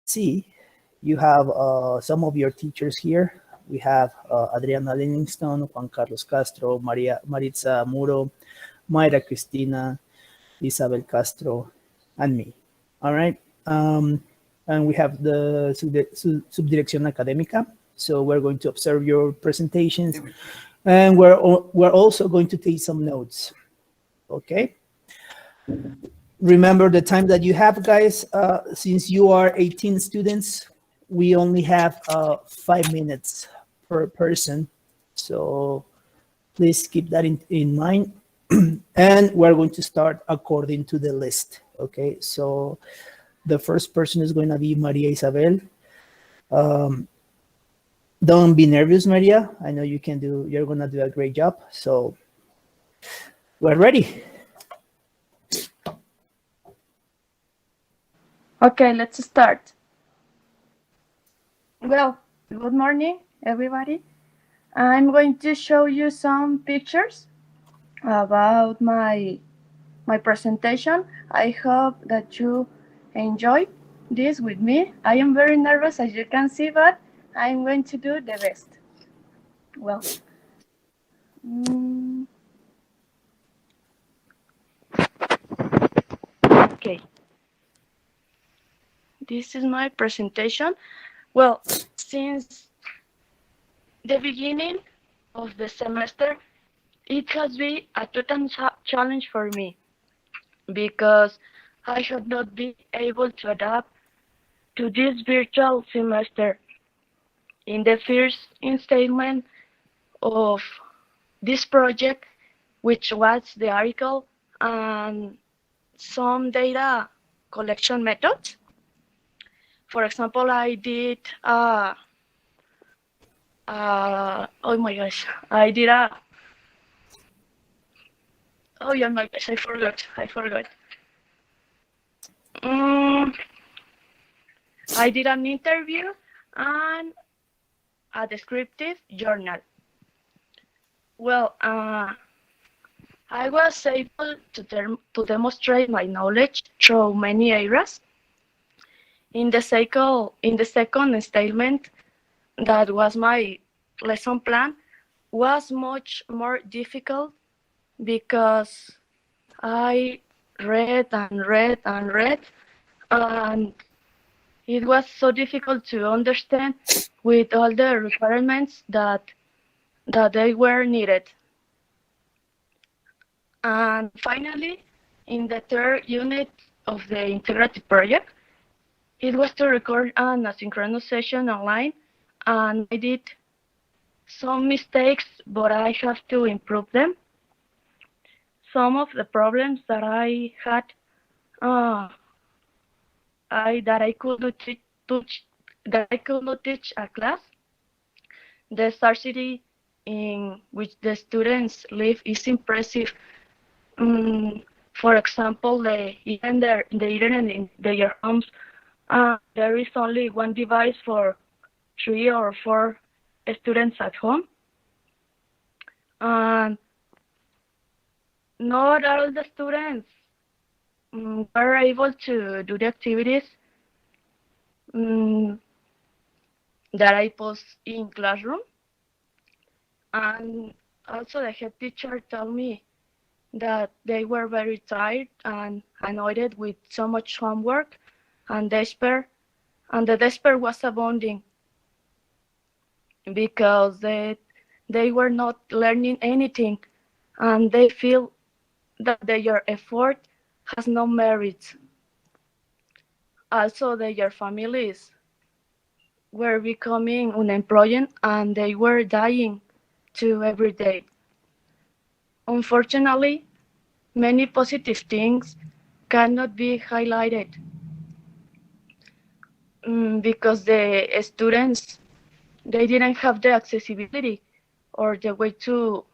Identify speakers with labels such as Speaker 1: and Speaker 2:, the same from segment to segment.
Speaker 1: see, you have some of your teachers here. We have Adriana Livingston, Juan Carlos Castro, Maritza Muro, Mayra Cristina, Isabel Castro, and me. All right. And we have the Subdirección Académica. So we're going to observe your presentations, and we're also going to take some notes. Okay. Remember the time that you have, guys. Since you are 18 students, we only have 5 minutes per person. So please keep that in mind. And we're going to start according to the list. Okay, so the first person is going to be Maria Isabel. Don't be nervous, Maria. I know you're going to do a great job. So we're ready.
Speaker 2: Okay, let's start. Well, good morning, everybody. I'm going to show you some pictures about my presentation. I hope that you enjoy this with me. I am very nervous, as you can see, but I'm going to do the best. Well, okay. This is my presentation. Well, since the beginning of the semester, it has been a total challenge for me because I have not been able to adapt to this virtual semester. In the first installment of this project, which was the article and some data collection methods. For example, I did oh my gosh, I did oh yeah, my gosh, I forgot. I did an interview and a descriptive journal. Well, I was able to demonstrate my knowledge through many areas. In the second installment, that was my lesson plan, was much more difficult because I read, and it was so difficult to understand with all the requirements that they were needed. And finally, in the third unit of the integrated project, it was to record an asynchronous session online, and I did some mistakes, but I have to improve them. Some of the problems that I had, that I could not teach a class. The scarcity in which the students live is impressive. For example, even the internet in their homes, there is only one device for 3 or 4 students at home. And not all the students were able to do the activities that I post in classroom. And also the head teacher told me that they were very tired and annoyed with so much homework and despair. And the despair was abounding because they were not learning anything, and they feel that their effort has no merit. Also, their families were becoming unemployed and they were dying too every day. Unfortunately, many positive things cannot be highlighted because the students, they didn't have the accessibility or the way to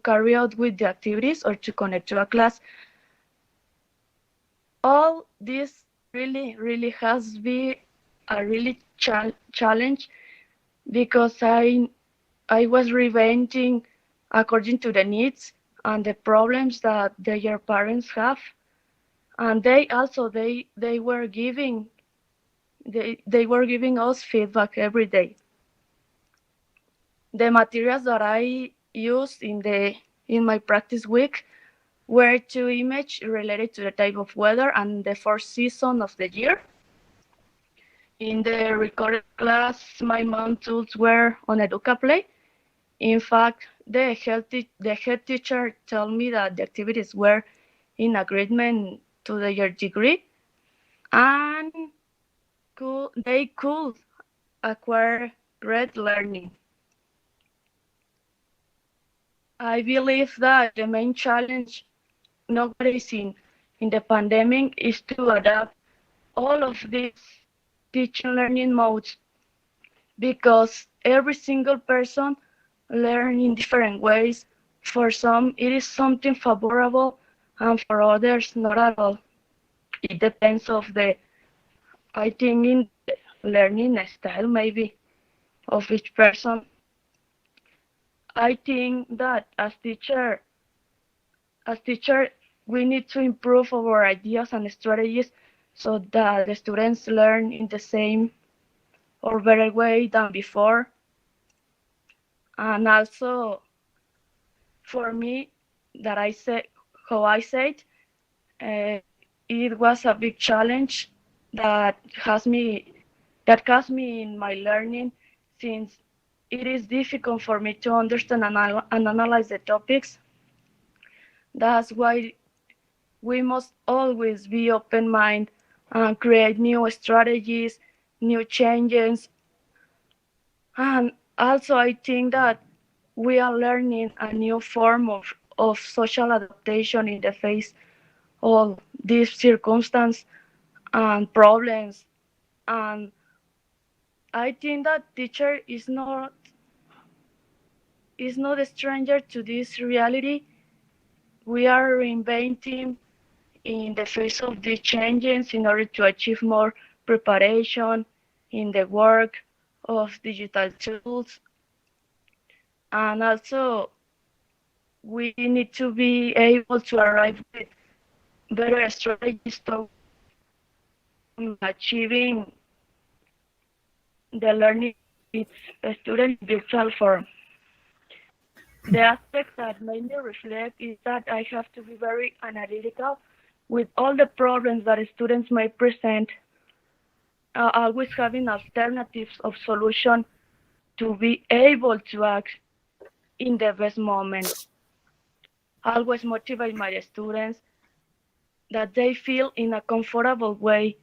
Speaker 2: carry out with the activities or to connect to a class. All this really has been a really challenge because I was reinventing according to the needs and the problems that their parents have, and they were giving they were giving us feedback every day. The materials that I used in my practice week were two images related to the type of weather and the fourth season of the year. In the recorded class, my main tools were on EducaPlay. In fact, the head teacher told me that the activities were in agreement to their degree and they could acquire great learning. I believe that the main challenge nowadays in the pandemic is to adapt all of these teaching learning modes because every single person learn in different ways. For some, it is something favorable, and for others, not at all. It depends of I think, in the learning style maybe of each person. I think that as teacher, we need to improve our ideas and strategies so that the students learn in the same or better way than before. And also, for me, that I said, how I said, it was a big challenge that caused me in my learning, since it is difficult for me to understand and analyze the topics. That's why we must always be open-minded and create new strategies, new changes. And also, I think that we are learning a new form of social adaptation in the face of these circumstances and problems. And I think that teacher is not a stranger to this reality. We are reinventing in the face of these changes in order to achieve more preparation in the work of digital tools. And also, we need to be able to arrive with better strategies to achieving the learning its student virtual form. The aspect that made me reflect is that I have to be very analytical with all the problems that students may present, always having alternatives of solution to be able to act in the best moment. Always motivate my students that they feel in a comfortable way,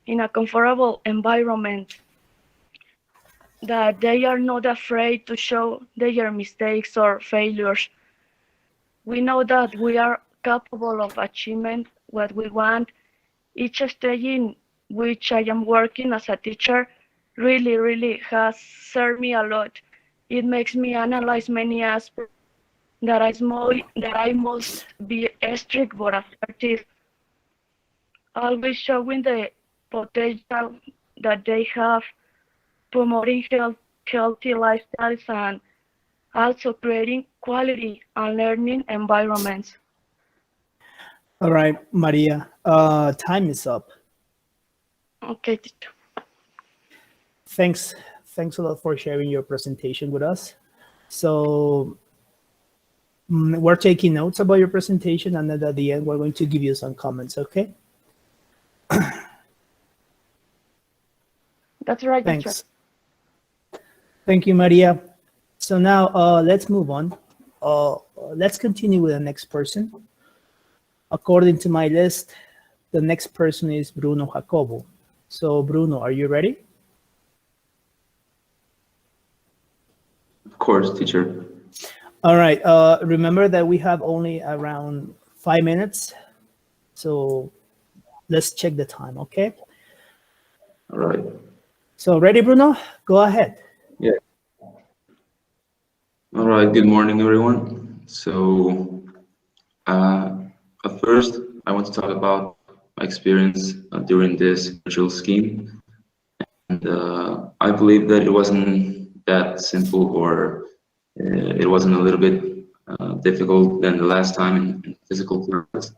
Speaker 2: in a comfortable environment, that they are not afraid to show their mistakes or failures. We know that we are capable of achieving what we want. Each stage in which I am working as a teacher really has served me a lot. It makes me analyze many aspects that I must be strict but assertive, always showing the potential that they have, promoting healthy lifestyles, and also creating quality and learning environments.
Speaker 1: All right, Maria, time is up.
Speaker 2: Okay, teacher.
Speaker 1: Thanks a lot for sharing your presentation with us. So we're taking notes about your presentation, and then at the end, we're going to give you some comments, okay?
Speaker 2: That's right,
Speaker 1: Thanks.
Speaker 2: teacher.
Speaker 1: Thank you, Maria. So now let's move on. Let's continue with the next person. According to my list, the next person is Bruno Jacobo. So Bruno, are you ready?
Speaker 3: Of course, teacher.
Speaker 1: All right. Remember that we have only around 5 minutes. So let's check the time, okay?
Speaker 3: All right.
Speaker 1: So ready, Bruno? Go ahead.
Speaker 3: Yeah. All right. Good morning, everyone. So at first, I want to talk about my experience during this virtual scheme. And I believe that it wasn't that simple, or it wasn't a little bit difficult than the last time in physical class.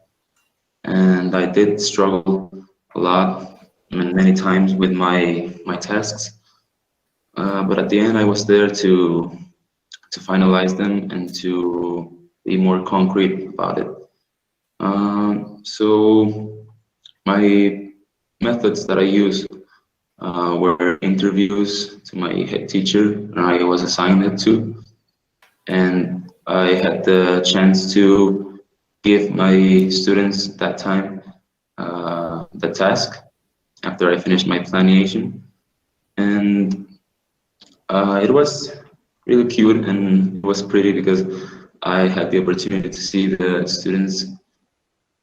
Speaker 3: And I did struggle a lot many times with my tasks. But at the end, I was there to finalize them and to be more concrete about it. So my methods that I used were interviews to my head teacher, and I was assigned it to, and I had the chance to give my students that time the task after I finished my planation, and it was really cute and it was pretty because I had the opportunity to see the students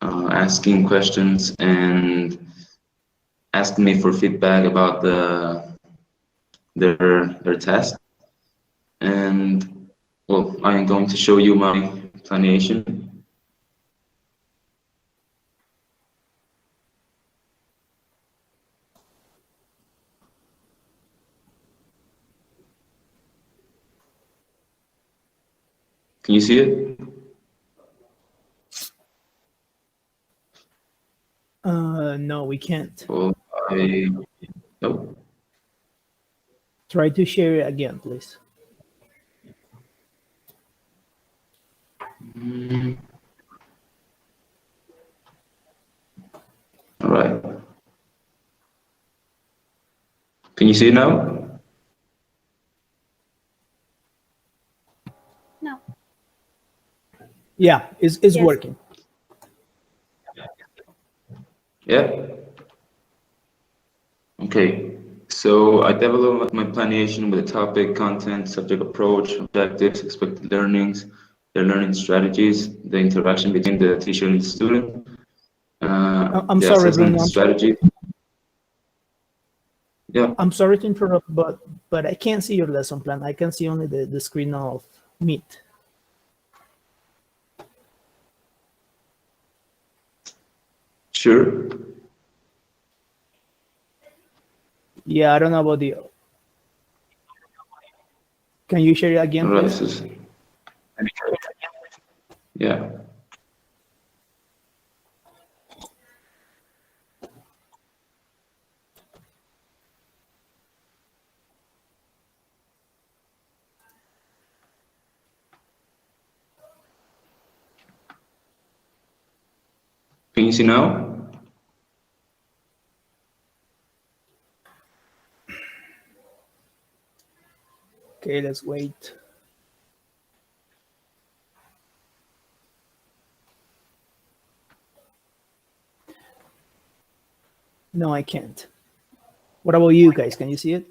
Speaker 3: asking questions and asking me for feedback about their task. And well, I am going to show you my planation. Can you see it?
Speaker 1: No, we can't.
Speaker 3: Well, nope.
Speaker 1: Try to share it again, please.
Speaker 3: All right. Can you see it now?
Speaker 4: No.
Speaker 1: Yeah, it's
Speaker 4: Yes.
Speaker 1: working.
Speaker 3: Yeah. Okay. So I developed my planation with the topic, content, subject approach, objectives, expected learnings, their learning strategies, the interaction between the teacher and the student.
Speaker 1: I'm
Speaker 3: the
Speaker 1: sorry,
Speaker 3: assessment
Speaker 1: Bruno.
Speaker 3: strategy. Yeah.
Speaker 1: I'm sorry to interrupt, but I can't see your lesson plan. I can see only the screen of Meet.
Speaker 3: Sure.
Speaker 1: Yeah, I don't know about the. Can you share it again,
Speaker 3: All right.
Speaker 1: please?
Speaker 3: Yeah. Can you see now?
Speaker 1: Okay, let's wait. No, I can't. What about you guys? Can you see it?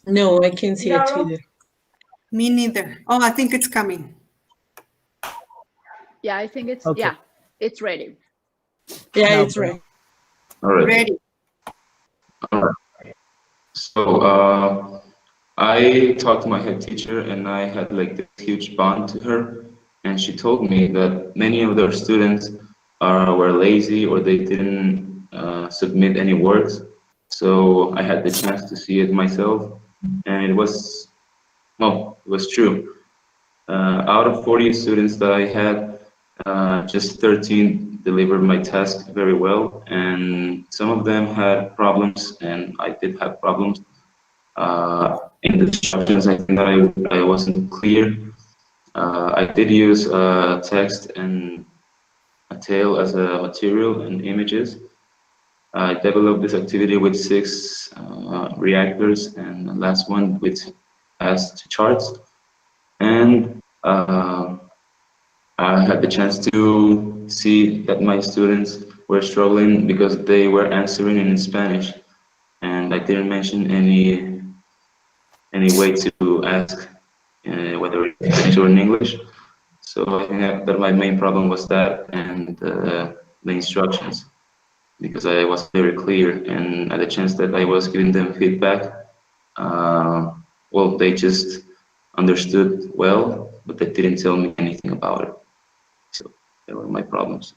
Speaker 5: No, I can't see it either.
Speaker 4: Me neither. Oh, I think it's coming.
Speaker 6: Yeah, I think it's,
Speaker 1: Okay.
Speaker 6: yeah, it's ready.
Speaker 5: Yeah,
Speaker 1: No,
Speaker 5: it's
Speaker 1: Bruno.
Speaker 5: right.
Speaker 3: All right.
Speaker 4: Ready.
Speaker 3: All right. So I talked to my head teacher and I had like this huge bond to her, and she told me that many of their students were lazy or they didn't submit any works. So I had the chance to see it myself, and it was, well, it was true. Out of 40 students that I had, just 13 delivered my task very well, and some of them had problems, and I did have problems. In the instructions, I think that I wasn't clear. I did use text and a tail as a material and images. I developed this activity with 6 reactors, and the last one which has 2 charts. And I had the chance to see that my students were struggling because they were answering in Spanish, and I didn't mention any way to ask whether in Spanish or in English. So I think that my main problem was that and the instructions, because I was very clear, and at the chance that I was giving them feedback, well, they just understood well, but they didn't tell me anything about it. So they were my problems.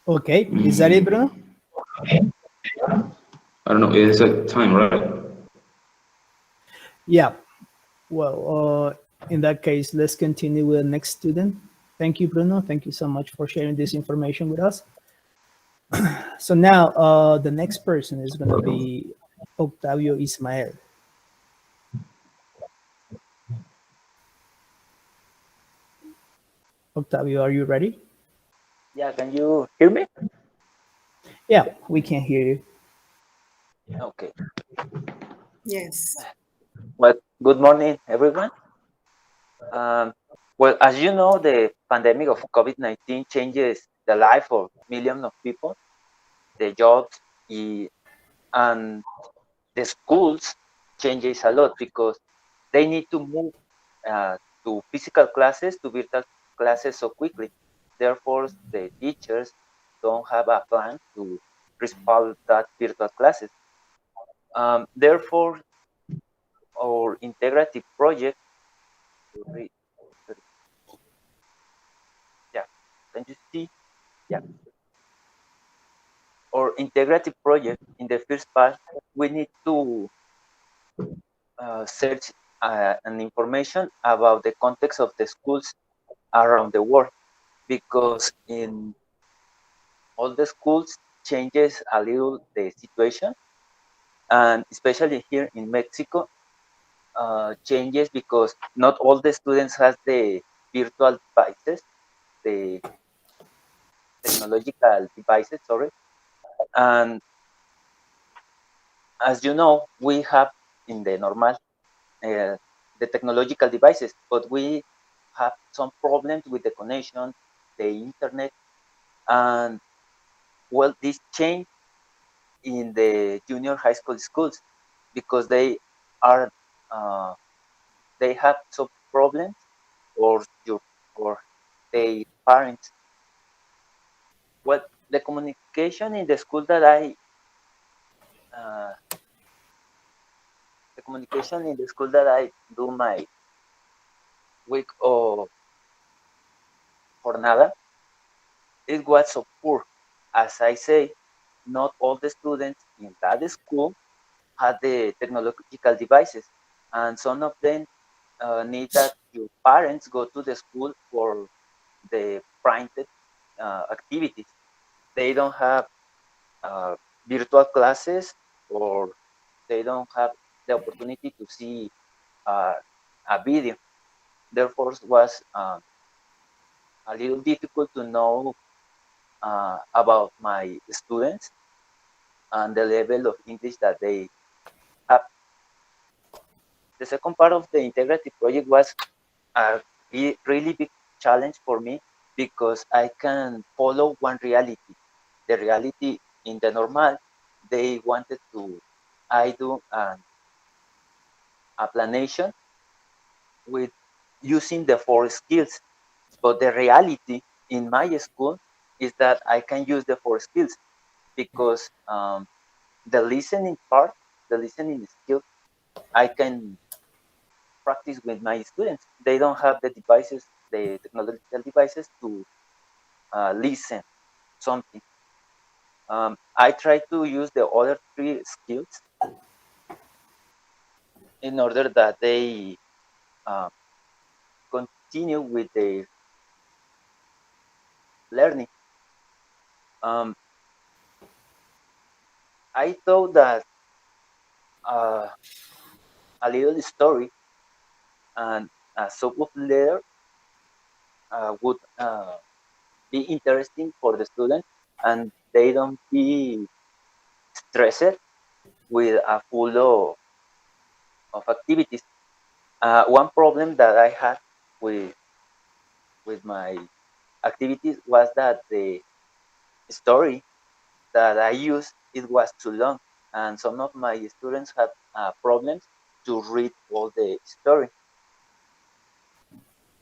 Speaker 1: Okay, is that it, Bruno?
Speaker 3: I don't know, it's a time, right?
Speaker 1: Yeah. Well, In that case, let's continue with the next student. Thank you, Bruno. Thank you so much for sharing this information with us. So now the next person is going to be Octavio Ismael. Octavio, are you ready?
Speaker 6: Yeah, can you hear me?
Speaker 1: Yeah, we can hear you.
Speaker 6: Okay.
Speaker 4: Yes.
Speaker 6: Well, good morning, everyone. Well, as you know, the pandemic of COVID-19 changes the life of millions of people, the jobs, and the schools changes a lot because they need to move to physical classes to virtual classes so quickly. Therefore, the teachers don't have a plan to respond that virtual classes. Therefore, our integrative project, sorry, yeah, can you see? Yeah, our integrative project in the first part, we need to search an information about the context of the schools around the world because in all the schools changes a little the situation, and especially here in Mexico changes because not all the students has the virtual devices, the technological devices, sorry. And as you know, we have in the normal the technological devices, but we have some problems with the connection, the internet, and well, this change in the junior high school schools because are uh, they have some problems, or your or their parents. Well, the communication in the school that uh, the communication in the school that I do my week of jornada, it was so poor. As I say, not all the students in that school had the technological devices, and some of them need that your parents go to the school for the printed activities. They don't have uh, virtual classes, or they don't have the opportunity to see uh, a video. Therefore, it was a little difficult to know about my students and the level of English that they have. The second part of the integrative project was a really big challenge for me because I can follow one reality. The reality in the normal, they wanted to, I do a planation with using the four skills. But the reality in my school is that I can use the four skills because the listening part, the listening skill, I can practice with my students. They don't have the devices, the technological devices to listen something. I try to use the other three skills in order that they uh, continue with their learning. Um, I thought that uh, a little story and a sub of letter would be interesting for the student, and they don't be stressed with a full of activities. One problem that I had with my activities was that the story that I used, it was too long, and some of my students had problems to read all the story.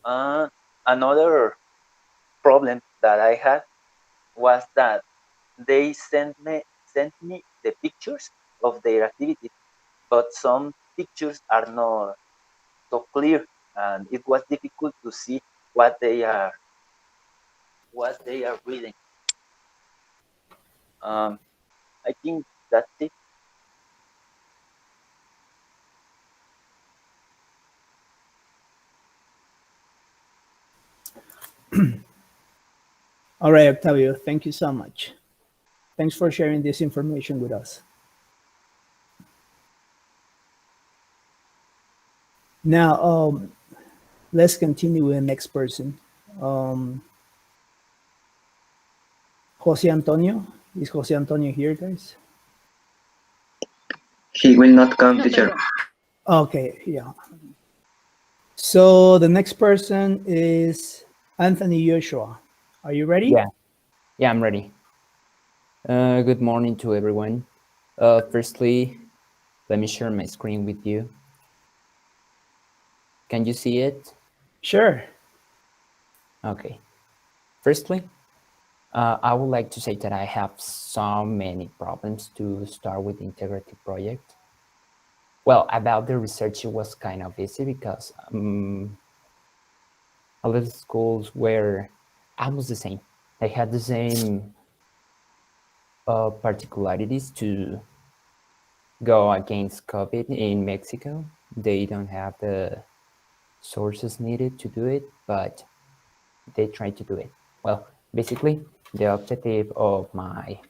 Speaker 6: Uh, Another problem that I had was that they sent me the pictures of their activities, but some pictures are not so clear, and it was difficult to see what they are reading. Um, I think that's it.
Speaker 1: All right, Octavio, thank you so much. Thanks for sharing this information with us. Now, let's continue with the next person. Jose Antonio. Is Jose Antonio here, guys?
Speaker 7: He will not come,
Speaker 5: No,
Speaker 7: teacher.
Speaker 1: Okay, yeah. So the next person is Anthony Joshua. Are you ready?
Speaker 8: Yeah, I'm ready. Good morning to everyone. Firstly, let me share my screen with you. Can you see it?
Speaker 1: Sure.
Speaker 8: Okay. Firstly, I would like to say that I have so many problems to start with the integrative project. Well, about the research, it was kind of easy because a lot of schools were almost the same. They had the same particularities to go against COVID in Mexico. They don't have the sources needed to do it, but they try to do it. Well, basically, the objective of my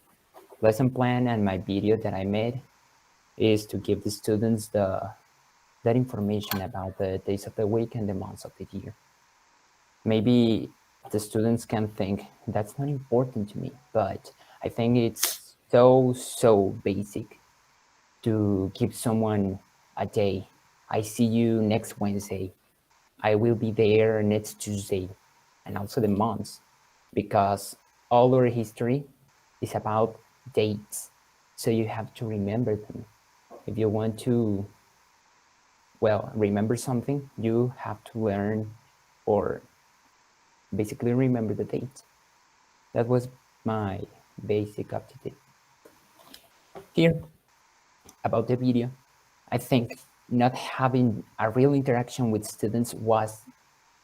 Speaker 8: lesson plan and my video that I made is to give the students that information about the days of the week and the months of the year. Maybe the students can think that's not important to me, but I think it's so basic to give someone a day. I see you next Wednesday. I will be there next Tuesday, and also the months, because all our history is about dates. So you have to remember them. If you want to, well, remember something, you have to learn or basically remember the date. That was my basic objective. Here, about the video, I think not having a real interaction with students was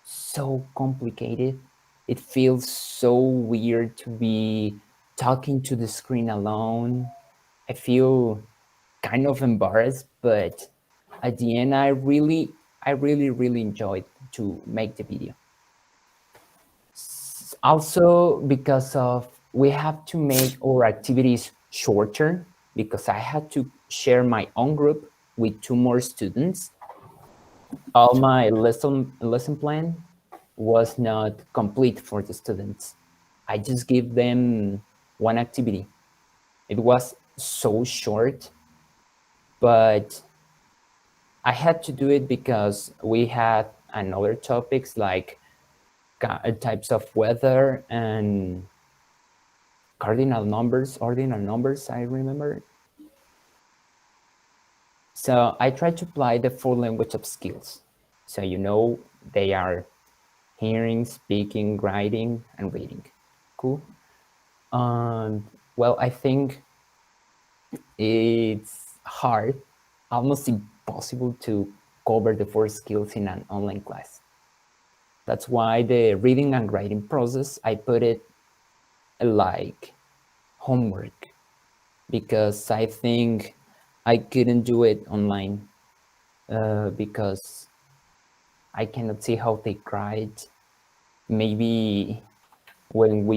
Speaker 8: so complicated. It feels so weird to be talking to the screen alone. I feel kind of embarrassed, but at the end, I really enjoyed to make the video. Also, because of we have to make our activities shorter, because I had to share my own group with 2 more students. All my lesson plan was not complete for the students. I just give them one activity. It was so short, but I had to do it because we had another topics like types of weather and ordinal numbers, I remember. So I tried to apply the 4 language of skills. So they are hearing, speaking, writing, and reading. Cool. Well, I think it's hard, almost impossible to cover the 4 skills in an online class. That's why the reading and writing process, I put it like homework, because I think I couldn't do it online because I cannot see how they cried. Maybe when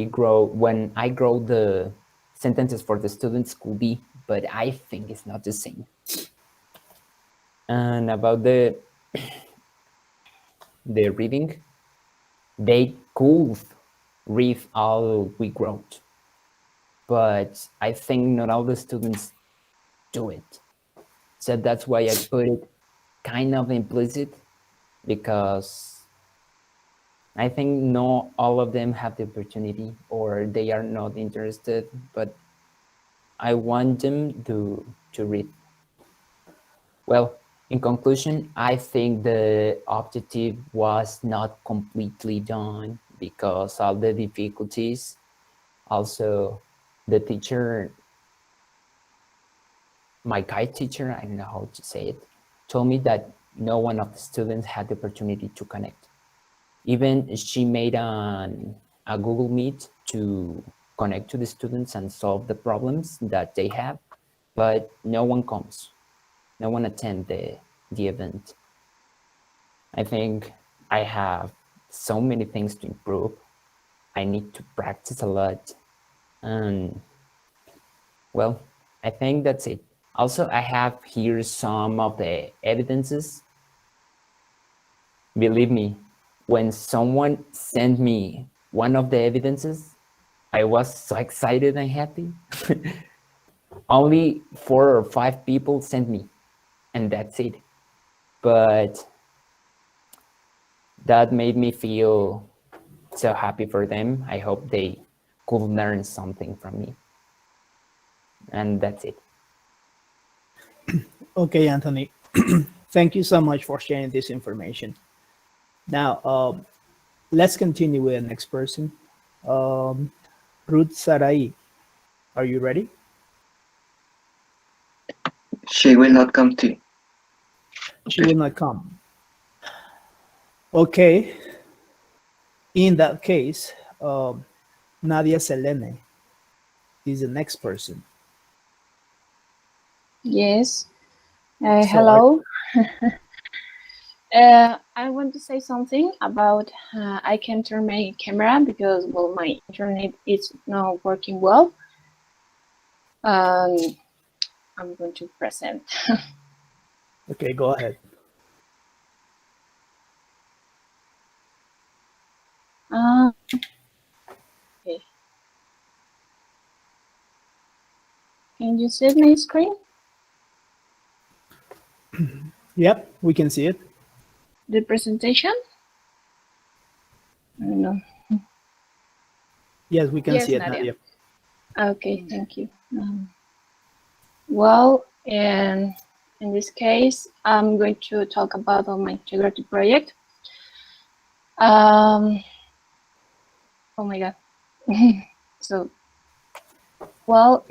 Speaker 8: I grow, the sentences for the students could be, but I think it's not the same. And about the reading, they could read all we wrote, but I think not all the students do it. So that's why I put it kind of implicit, because I think not all of them have the opportunity or they are not interested, but I want them to read. Well, in conclusion, I think the objective was not completely done because all the difficulties. Also, the teacher, my guide teacher, I don't know how to say it, told me that no one of the students had the opportunity to connect. Even she made a Google Meet to connect to the students and solve the problems that they have, but no one comes. No one attend the event. I think I have so many things to improve. I need to practice a lot. And well, I think that's it. Also, I have here some of the evidences. Believe me, when someone sent me one of the evidences, I was so excited and happy. Only 4 or 5 people sent me, and that's it. But that made me feel so happy for them. I hope they could learn something from me. And that's it.
Speaker 1: Okay, Anthony. Thank you so much for sharing this information. Now, let's continue with the next person. Ruth Sarai, are you ready?
Speaker 7: She will not come to.
Speaker 1: She will not come. Okay. In that case, Nadia Selene is the next person.
Speaker 9: Yes.
Speaker 1: So
Speaker 9: Hello. I want to say something about I can turn my camera because, well, my internet is not working well. I'm going to present.
Speaker 1: Okay, go ahead.
Speaker 9: Okay. Can you see my screen?
Speaker 1: Yep, we can see it.
Speaker 9: The presentation? I don't know.
Speaker 1: Yes, we can
Speaker 9: Yes,
Speaker 1: see it,
Speaker 9: Nadia.
Speaker 1: Nadia.
Speaker 9: Okay, thank you. Well, in this case, I'm going to talk about my integrated project. Oh my God. So, well,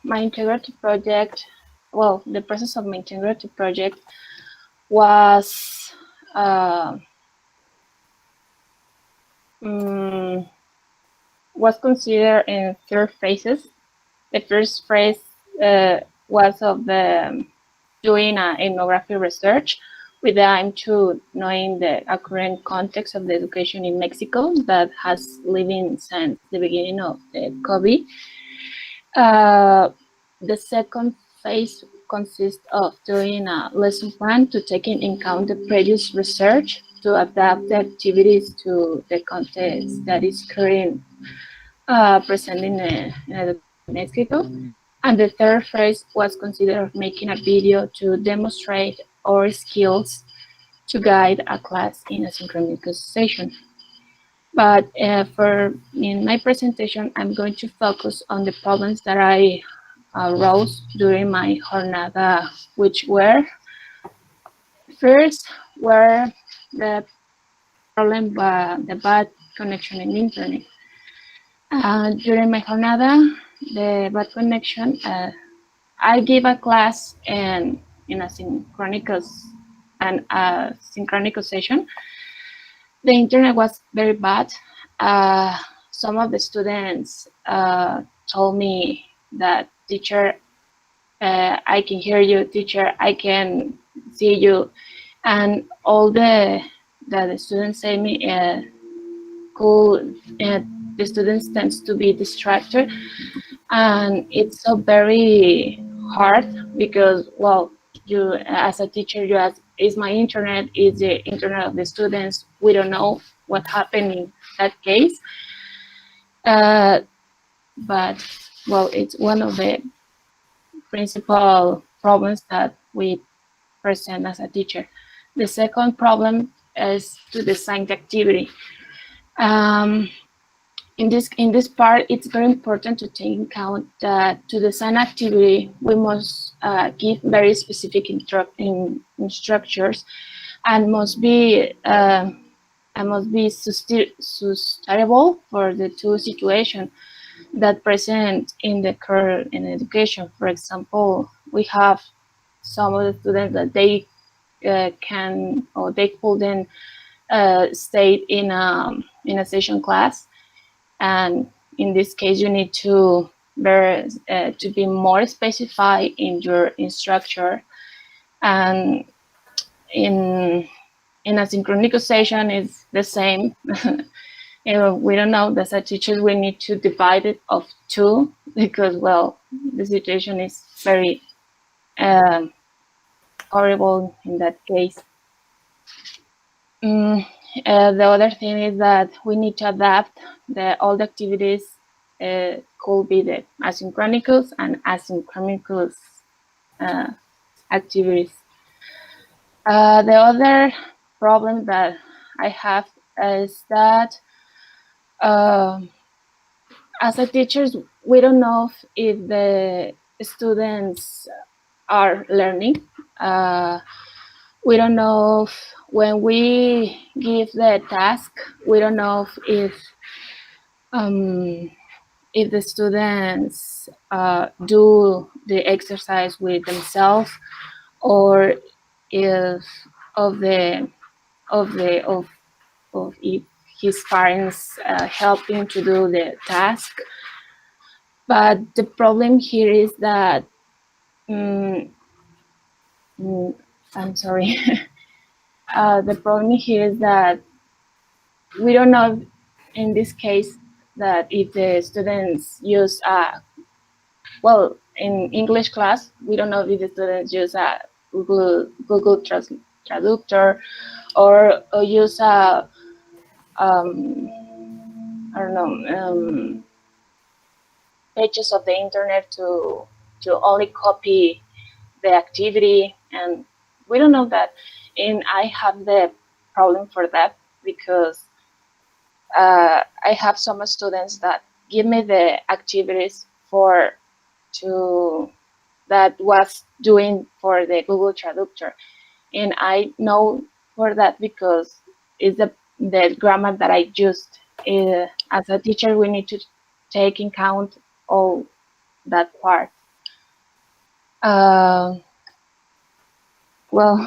Speaker 9: my integrated project, well, the process of my integrated project was considered in 3 phases. The first phase was of doing an ethnography research with the aim to knowing the current context of the education in Mexico that has living since the beginning of the COVID. The second phase consists of doing a lesson plan to take into account the previous research to adapt the activities to the context that is currently present in Mexico. And the third phase was considered making a video to demonstrate our skills to guide a class in a synchronous session. But in my presentation, I'm going to focus on the problems that I rose during my jornada, which were first were the problem the bad connection in internet. During my jornada, the bad connection, I gave a class in a synchronous session. The internet was very bad. Some of the students told me that, teacher, I can hear you, teacher, I can see you, and all the students say me, the students tends to be distracted, and it's so very hard because, well, you as a teacher, you ask, is my internet, is the internet of the students? We don't know what happened in that case. But, well, it's one of the principal problems that we present as a teacher. The second problem is to design the activity. In this part, it's very important to take into account that to design activity, we must give very specific instructions and must be sustainable for the 2 situations that present in the current in education. For example, we have some of the students that they can or they couldn't stay in a session class. And in this case, you need to be more specified in your instructor. And in a synchronous session, it's the same. we don't know, as a teacher, we need to divide it of 2 because, well, the situation is very horrible in that case. The other thing is that we need to adapt all the activities could be the asynchronous and asynchronous activities. The other problem that I have is that as a teachers, we don't know if the students are learning. We don't know if when we give the task, we don't know if the students do the exercise with themselves, or if if his parents help him to do the task. But the problem here is that I'm sorry. The problem here is that we don't know in this case that if the students use well, in English class, we don't know if the students use a Google Traductor or use a I don't know, pages of the internet to only copy the activity, and we don't know that. And I have the problem for that because I have some students that give me the activities that was doing for the Google Traductor, and I know for that because it's the grammar that I used. As a teacher, we need to take in count all that part. Well,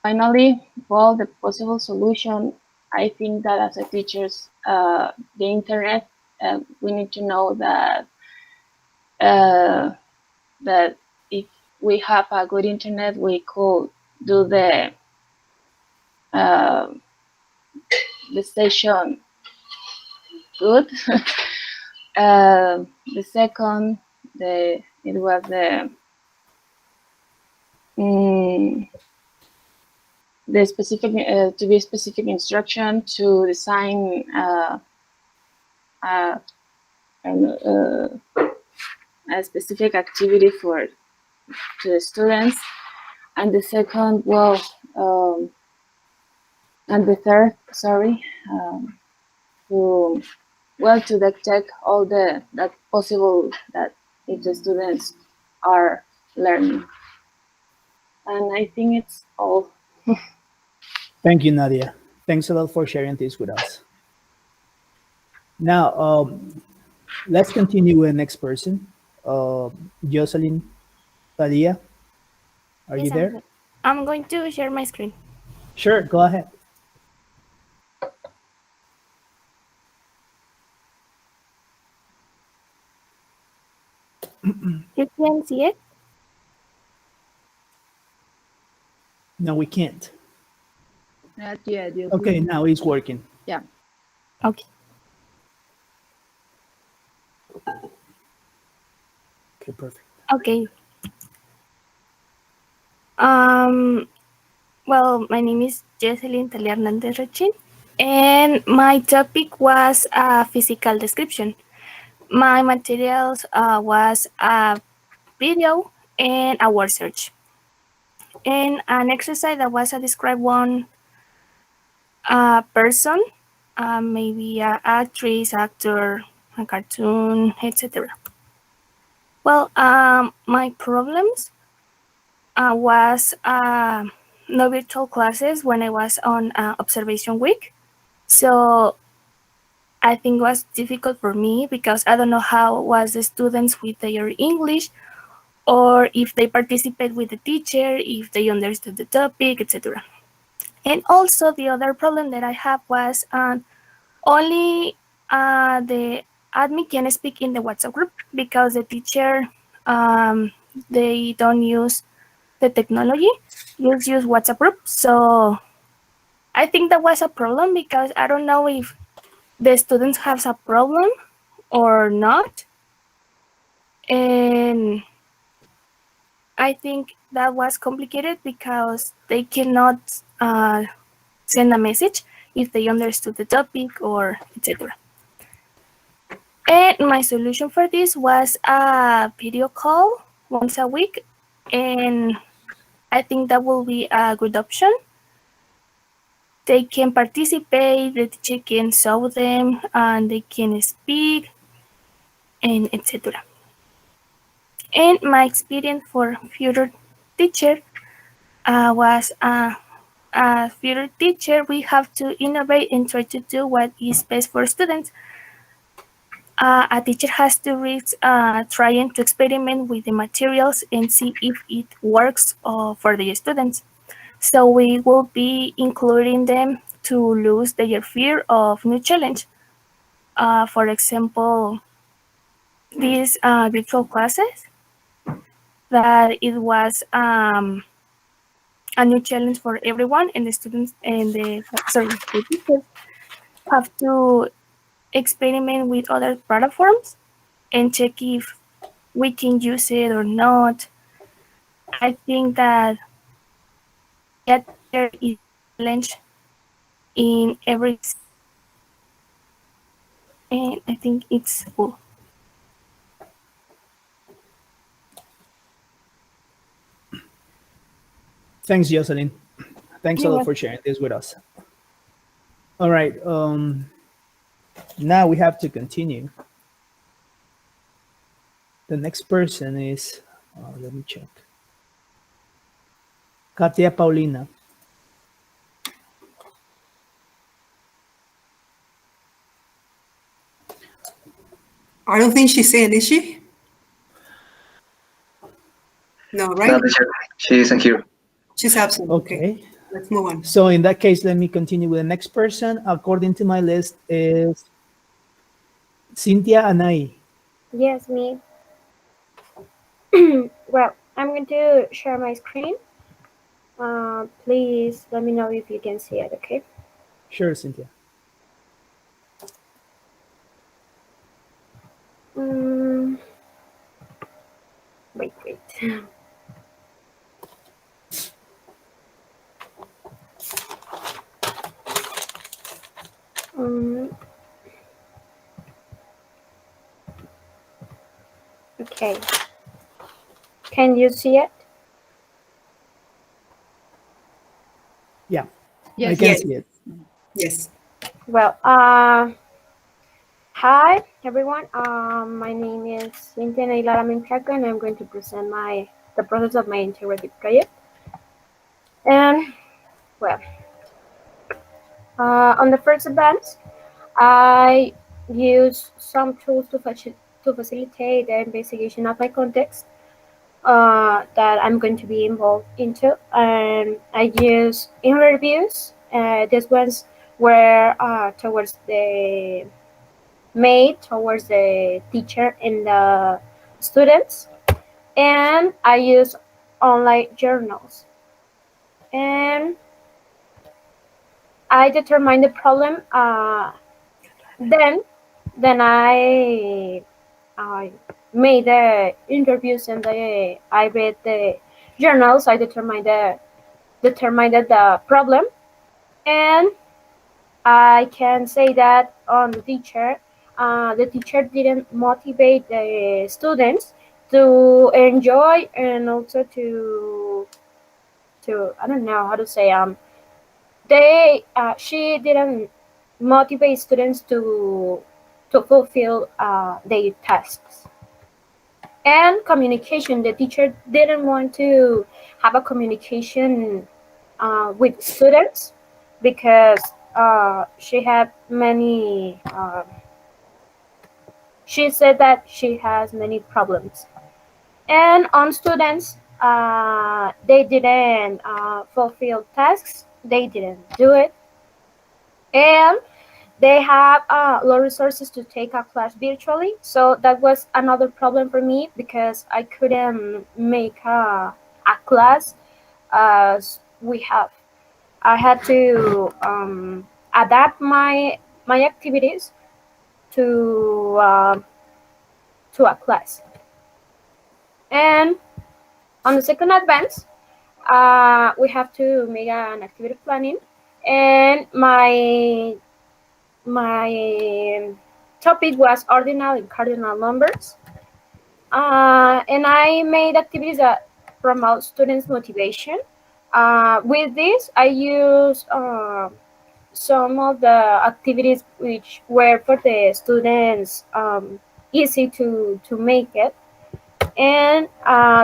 Speaker 9: finally, well, the possible solution, I think that as a teachers, the internet, we need to know that that if we have a good internet, we could do the session good. The second, it was the specific to be specific instruction to design a specific activity to the students, and the second, well, and the third, sorry, to detect all that possible that if the students are learning. And I think it's all.
Speaker 1: Thank you, Nadia. Thanks a lot for sharing this with us. Now, let's continue with the next person. Jocelyn Padilla, are you there?
Speaker 10: I'm going to share my screen.
Speaker 1: Sure, go ahead.
Speaker 10: You can see it?
Speaker 1: No, we can't.
Speaker 11: Not yet.
Speaker 1: Okay, now it's working.
Speaker 11: Yeah.
Speaker 10: Okay.
Speaker 1: Okay, perfect.
Speaker 10: Okay. Well, my name is Jocelyn Talia Hernandez Rechin, and my topic was a physical description. My materials was a video and a word search. And an exercise that was to describe one person, maybe an actress, actor, a cartoon, etc. Well, my problems was no virtual classes when I was on observation week. So I think it was difficult for me because I don't know how was the students with their English, or if they participate with the teacher, if they understood the topic, etc. And also the other problem that I have was only the admin can speak in the WhatsApp group because the teacher, they don't use the technology, just use WhatsApp group. So I think that was a problem because I don't know if the students have a problem or not. And I think that was complicated because they cannot send a message if they understood the topic or etc. And my solution for this was a video call once a week, and I think that will be a good option. They can participate, the teacher can show them, and they can speak, and etc. And my experience for future teacher was as future teacher, we have to innovate and try to do what is best for students. A teacher has to risk trying to experiment with the materials and see if it works for the students. So we will be including them to lose their fear of new challenge. For example, these virtual classes, that it was a new challenge for everyone, and the students and the teachers have to experiment with other platforms and check if we can use it or not. I think that there is a challenge in every, and I think it's cool.
Speaker 1: Thanks, Jocelyn. Thanks a
Speaker 10: You're
Speaker 1: lot for sharing this with us. All right. Now we have to continue. The next person is, let me check. Katia Paulina.
Speaker 4: I don't think she's in, is she? No, right?
Speaker 7: No, teacher. She isn't here.
Speaker 4: She's absent.
Speaker 1: Okay.
Speaker 4: Let's move on.
Speaker 1: So in that case, let me continue with the next person. According to my list is Cynthia Anai.
Speaker 12: Yes, me. Well, I'm going to share my screen. Please let me know if you can see it, okay?
Speaker 1: Sure, Cynthia.
Speaker 12: Wait. Okay. Can you see it?
Speaker 1: Yeah.
Speaker 11: Yes.
Speaker 1: I can see it.
Speaker 4: Yes.
Speaker 12: Well, hi everyone. My name is Cynthia Nailara Menchaca, and I'm going to present the process of my integrated project. And well, on the first advance, I use some tools to facilitate the investigation of my context that I'm going to be involved into, and I use interviews. These ones were towards the teacher and the students, and I use online journals, and I determine the problem. Then I made the interviews and I read the journals. I determined the problem, and I can say that on the teacher didn't motivate the students to enjoy, and also to I don't know how to say she didn't motivate students to fulfill their tasks. And communication, the teacher didn't want to have a communication with students because she had many she said that she has many problems. And on students, they didn't fulfill tasks, they didn't do it, and they have low resources to take a class virtually. So that was another problem for me because I couldn't make a class as we have I had to adapt my activities to a class. And on the second advance, we have to make an activity planning, and my topic was ordinal and cardinal numbers. And I made activities that promote students' motivation. With this, I use some of the activities which were for the students easy to make it. And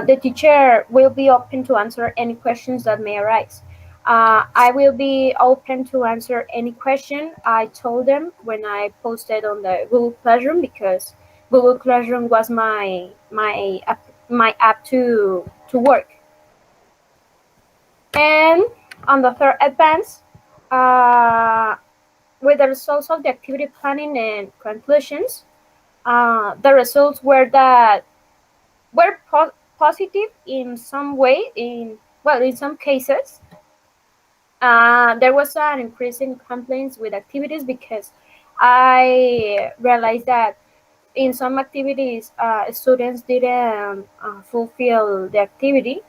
Speaker 12: the teacher will be open to answer any questions that may arise. I will be open to answer any question. I told them when I posted on the Google Classroom, because Google Classroom was my app to work. And on the third advance, with the results of the activity planning and conclusions, the results were that were positive in some way. In some cases, there was an increase in complaints with activities, because I realized that in some activities students didn't fulfill the activity,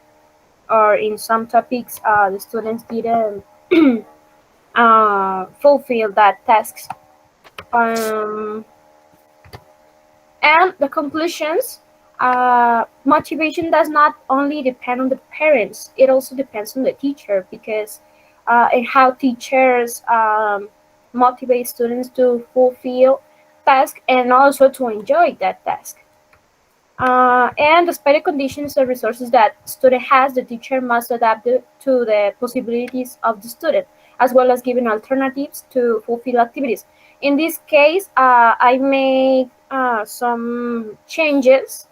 Speaker 12: or in some topics the students didn't fulfill that tasks. And the conclusions, motivation does not only depend on the parents, it also depends on the teacher, because and how teachers motivate students to fulfill task and also to enjoy that task. And despite the conditions and resources that student has, the teacher must adapt to the possibilities of the student, as well as giving alternatives to fulfill activities. In this case, I made some changes,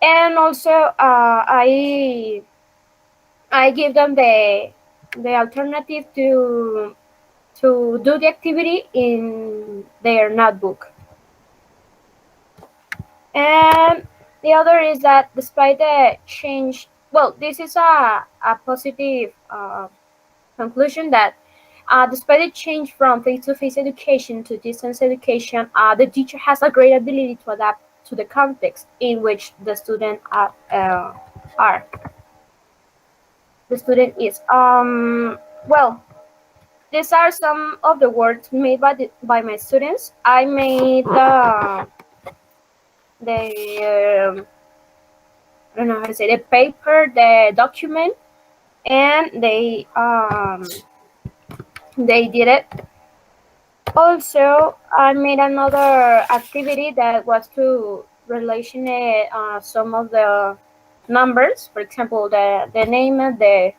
Speaker 12: and also I give them the alternative to do the activity in their notebook. And the other is that despite the change, this is a positive conclusion, that despite the change from face-to-face education to distance education, the teacher has a great ability to adapt to the context in which the student the student is. These are some of the works made by my students. I made I don't know how to say, the paper, the document, and they did it. Also, I made another activity that was to relation some of the numbers, for example, the name and the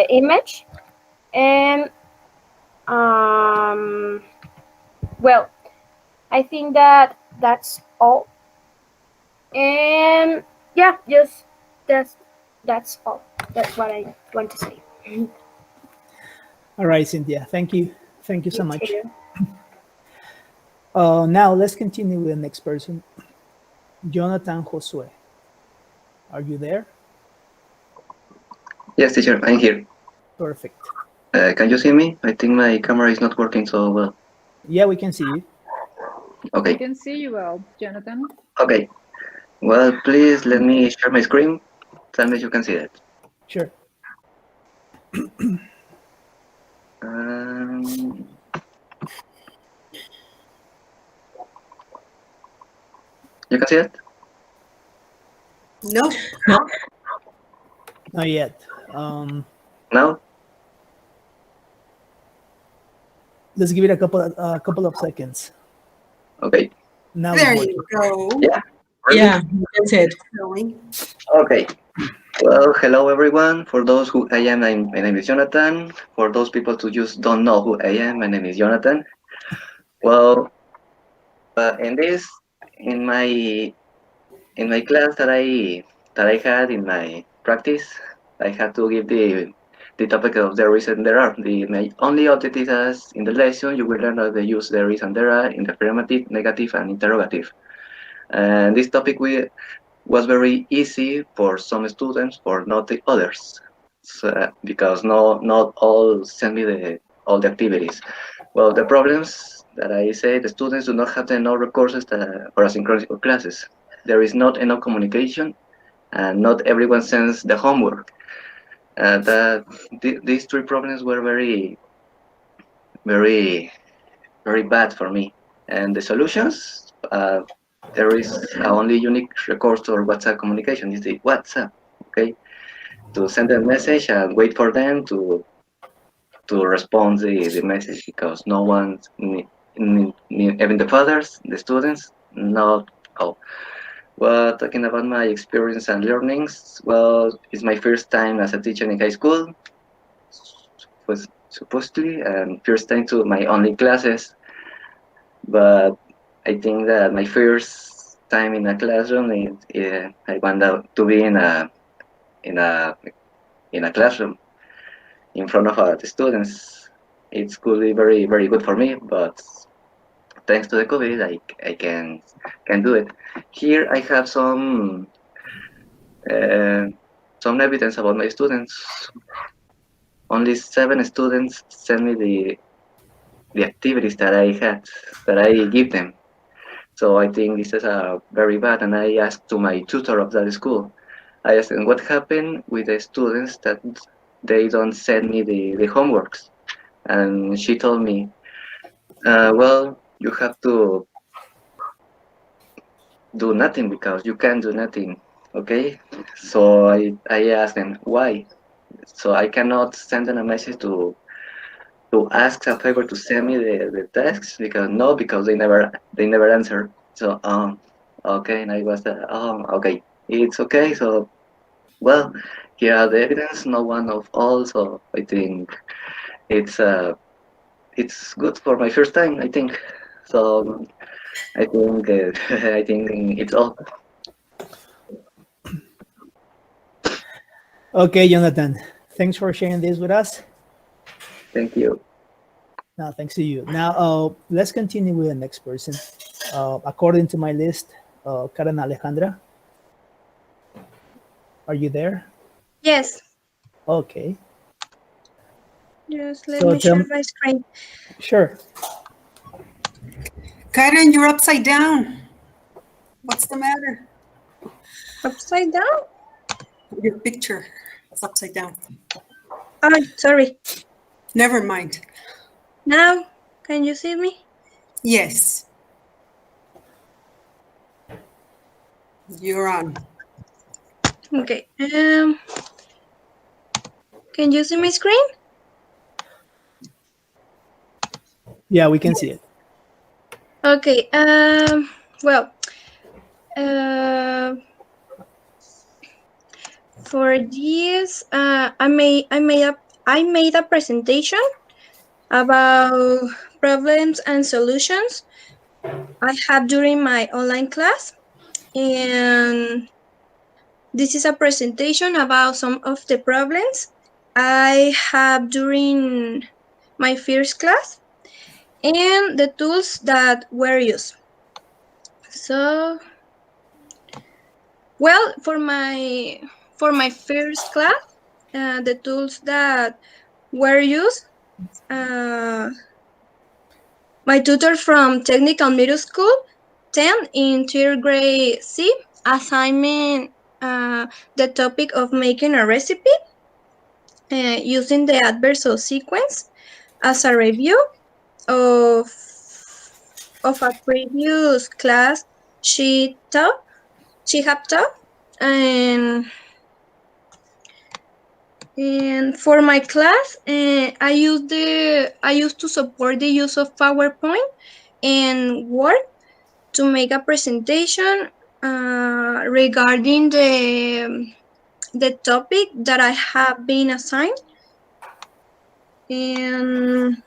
Speaker 12: image. And I think that that's all. And yeah, just that's all. That's what I want to say.
Speaker 1: All right, Cynthia. Thank you. Thank you so much.
Speaker 12: too.
Speaker 1: Now let's continue with the next person. Jonathan Josue. Are you there?
Speaker 7: Yes, teacher, I'm here.
Speaker 1: Perfect.
Speaker 7: Can you see me? I think my camera is not working so well.
Speaker 1: Yeah, we can see you.
Speaker 7: Okay.
Speaker 11: I can see you well, Jonathan.
Speaker 7: Okay. Well, please let me share my screen. Tell me if you can see it.
Speaker 1: Sure.
Speaker 7: You can see it?
Speaker 4: No.
Speaker 5: No.
Speaker 1: Not yet.
Speaker 7: No?
Speaker 1: Let's give it a couple of seconds.
Speaker 7: Okay.
Speaker 1: Now
Speaker 4: There
Speaker 1: it's
Speaker 4: you
Speaker 1: working.
Speaker 4: go.
Speaker 7: Yeah.
Speaker 5: Yeah, that's it.
Speaker 4: Going.
Speaker 7: Okay. Well, hello everyone. For those who I am, my name is Jonathan. For those people who just don't know who I am, my name is Jonathan. Well, in my class that I had in my practice, I had to give the topic of there is and there are. My only update is as in the lesson you will learn how to use there is and there are in the affirmative, negative, and interrogative. And this topic was very easy for some students, for not the others. So, because not all send me all the activities. Well, the problems that I say, the students do not have enough resources for asynchronous classes. There is not enough communication, and not everyone sends the homework. These three problems were very, very, very bad for me. And the solutions, there is only unique recourse to WhatsApp communication. Is the WhatsApp, okay? To send a message and wait for them to respond the message, because no one, even the fathers, the students, not all. Well, talking about my experience and learnings, well, it's my first time as a teacher in high school, was supposedly, and first time to my only classes. But I think that my first time in a classroom, I want to be in a classroom in front of the students. It could be very, very good for me, but thanks to the COVID, I can do it. Here I have some evidence about my students. Only 7 students send me the activities that I give them. So I think this is very bad. And I asked to my tutor of that school, I asked him what happened with the students that they don't send me the homeworks. And she told me, well, you have to do nothing because you can't do nothing. Okay. So I asked them why. So I cannot send them a message to ask a favor to send me the tasks, because they never answer. So okay, and I was okay, it's okay. So well, here are the evidence, no one of all. So I think it's good for my first time, I think. So I think I think it's all.
Speaker 1: Okay, Jonathan, thanks for sharing this with us.
Speaker 7: Thank you.
Speaker 1: No, thanks to you. Now, let's continue with the next person. According to my list, Karen Alejandra, are you there?
Speaker 13: Yes.
Speaker 1: Okay.
Speaker 13: Just let me share my screen.
Speaker 1: Sure.
Speaker 4: Karen, you're upside down. What's the matter?
Speaker 13: Upside down?
Speaker 4: Your picture is upside down.
Speaker 13: Oh, sorry.
Speaker 4: Never mind.
Speaker 13: Now, can you see me?
Speaker 4: Yes. You're on.
Speaker 13: Okay. Can you see my screen?
Speaker 1: Yeah, we can see it.
Speaker 13: Okay. Well, for this, I made a presentation about problems and solutions I had during my online class, and this is a presentation about some of the problems I have during my first class and the tools that were used. So, well, for my first class, the tools that were used, my tutor from Technical Middle School 10 in third grade C assignment the topic of making a recipe using the adversarial sequence as a review of a previous class she had taught, and for my class I used to support the use of PowerPoint and Word to make a presentation regarding the topic that I have been assigned, and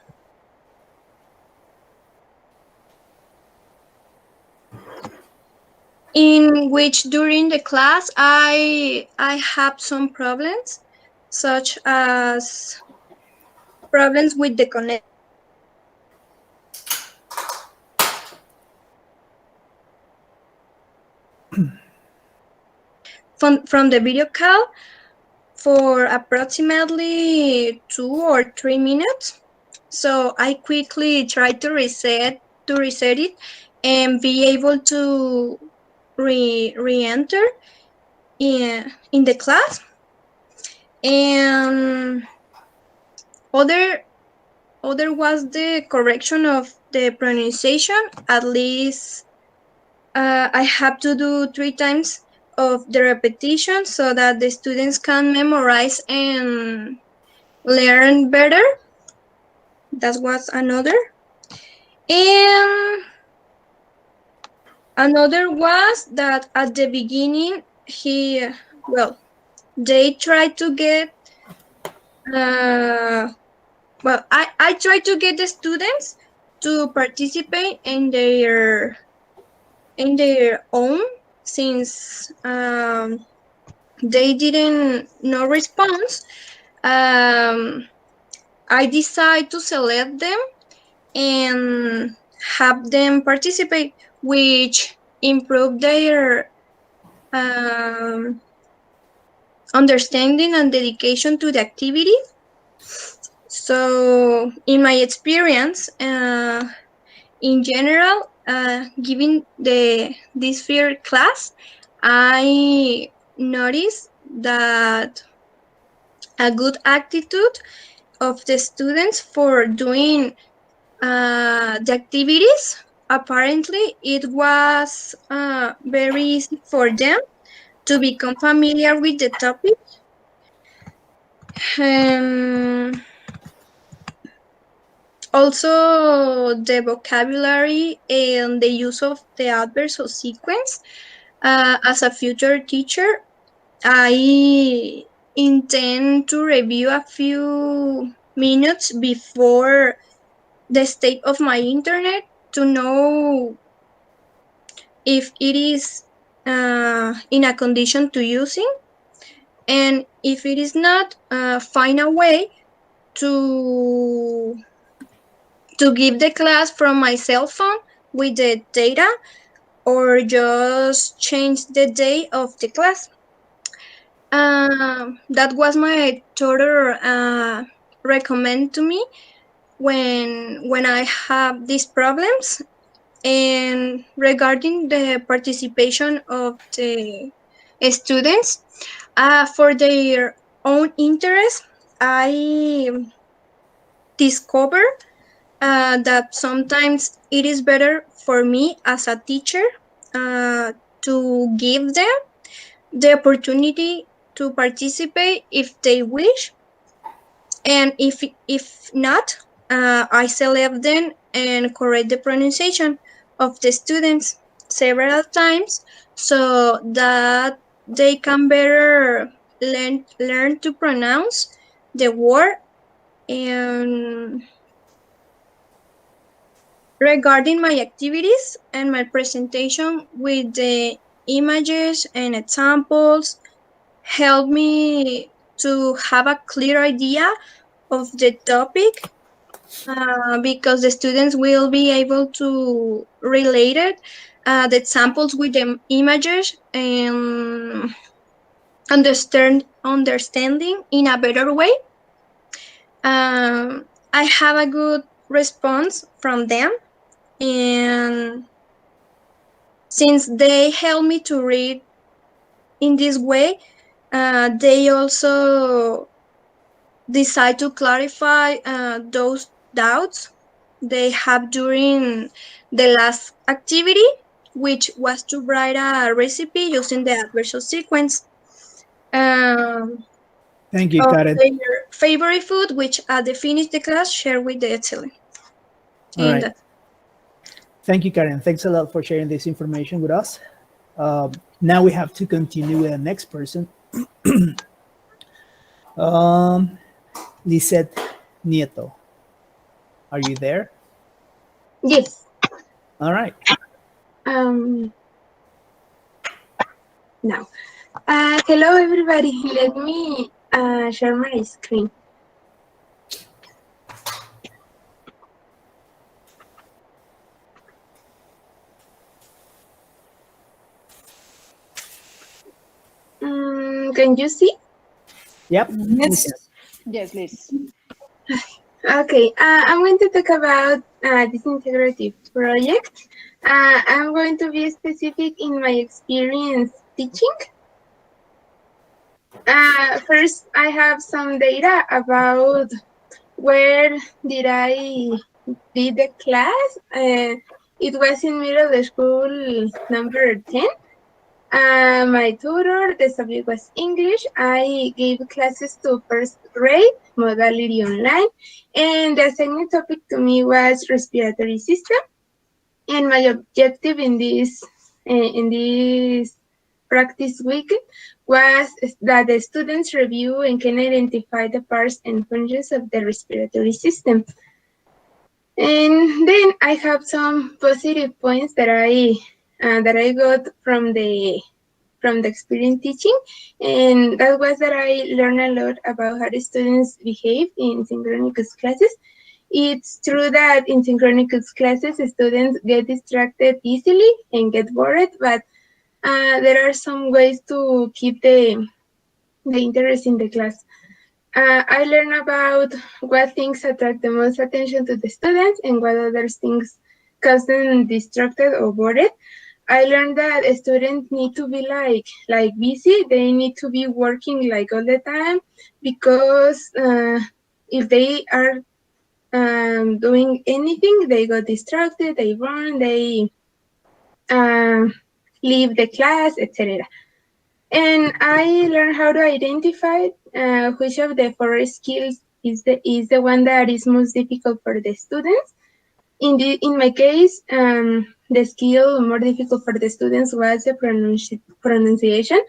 Speaker 13: in which during the class I have some problems, such as problems with the connection from the video call for approximately 2 or 3 minutes. So I quickly tried to reset it and be able to re-enter in the class. And other was the correction of the pronunciation. At least I have to do 3 times of the repetition so that the students can memorize and learn better. That was another. And another was that at the beginning they tried to get I tried to get the students to participate in their own, since they didn't no response. I decided to select them and have them participate, which improved their understanding and dedication to the activity. So, in my experience, in general, giving this field class, I noticed that a good attitude of the students for doing the activities. Apparently, it was very easy for them to become familiar with the topic. Also, the vocabulary and the use of the adverbs or sequence. As a future teacher, I intend to review a few minutes before the state of my internet to know if it is in a condition to using, and if it is not, find a way to give the class from my cell phone with the data, or just change the day of the class. That was my tutor recommend to me when I have these problems. And regarding the participation of the students, for their own interest, I discovered that sometimes it is better for me as a teacher to give them the opportunity to participate if they wish, and if not, I select them and correct the pronunciation of the students several times so that they can better learn to pronounce the word. And regarding my activities and my presentation with the images and examples, help me to have a clear idea of the topic, because the students will be able to relate it, the examples with the images, and understanding in a better way. I have a good response from them, and since they help me to read in this way, they also decide to clarify those doubts they have during the last activity, which was to write a recipe using the adversarial sequence
Speaker 1: Thank you,
Speaker 13: of
Speaker 1: Karen.
Speaker 13: their favorite food, which at the finish the class share with the excellent.
Speaker 1: All right. Thank you, Karen. Thanks a lot for sharing this information with us. Now we have to continue with the next person. Lisette Nieto. Are you there?
Speaker 14: Yes.
Speaker 1: All right.
Speaker 14: Now, hello everybody. Let me share my screen. Can you see?
Speaker 1: Yep.
Speaker 4: Yes.
Speaker 11: Yes, please.
Speaker 14: Okay, I'm going to talk about this integrative project. I'm going to be specific in my experience teaching. First, I have some data about where did I did the class. It was in middle school number 10. My tutor, the subject was English. I gave classes to first grade, modality online, and the assigned topic to me was respiratory system. And my objective in this practice week was that the students review and can identify the parts and functions of the respiratory system. And then I have some positive points that I got from the experience teaching, and that was that I learned a lot about how the students behave in synchronous classes. It's true that in synchronous classes, students get distracted easily and get bored, but there are some ways to keep the interest in the class. I learned about what things attract the most attention to the students and what other things cause them distracted or bored. I learned that students need to be like busy. They need to be working like all the time, because if they are doing anything, they got distracted, they run, they leave the class, etc. And I learned how to identify which of the four skills is the one that is most difficult for the students. In my case, the skill more difficult for the students was the pronunciation.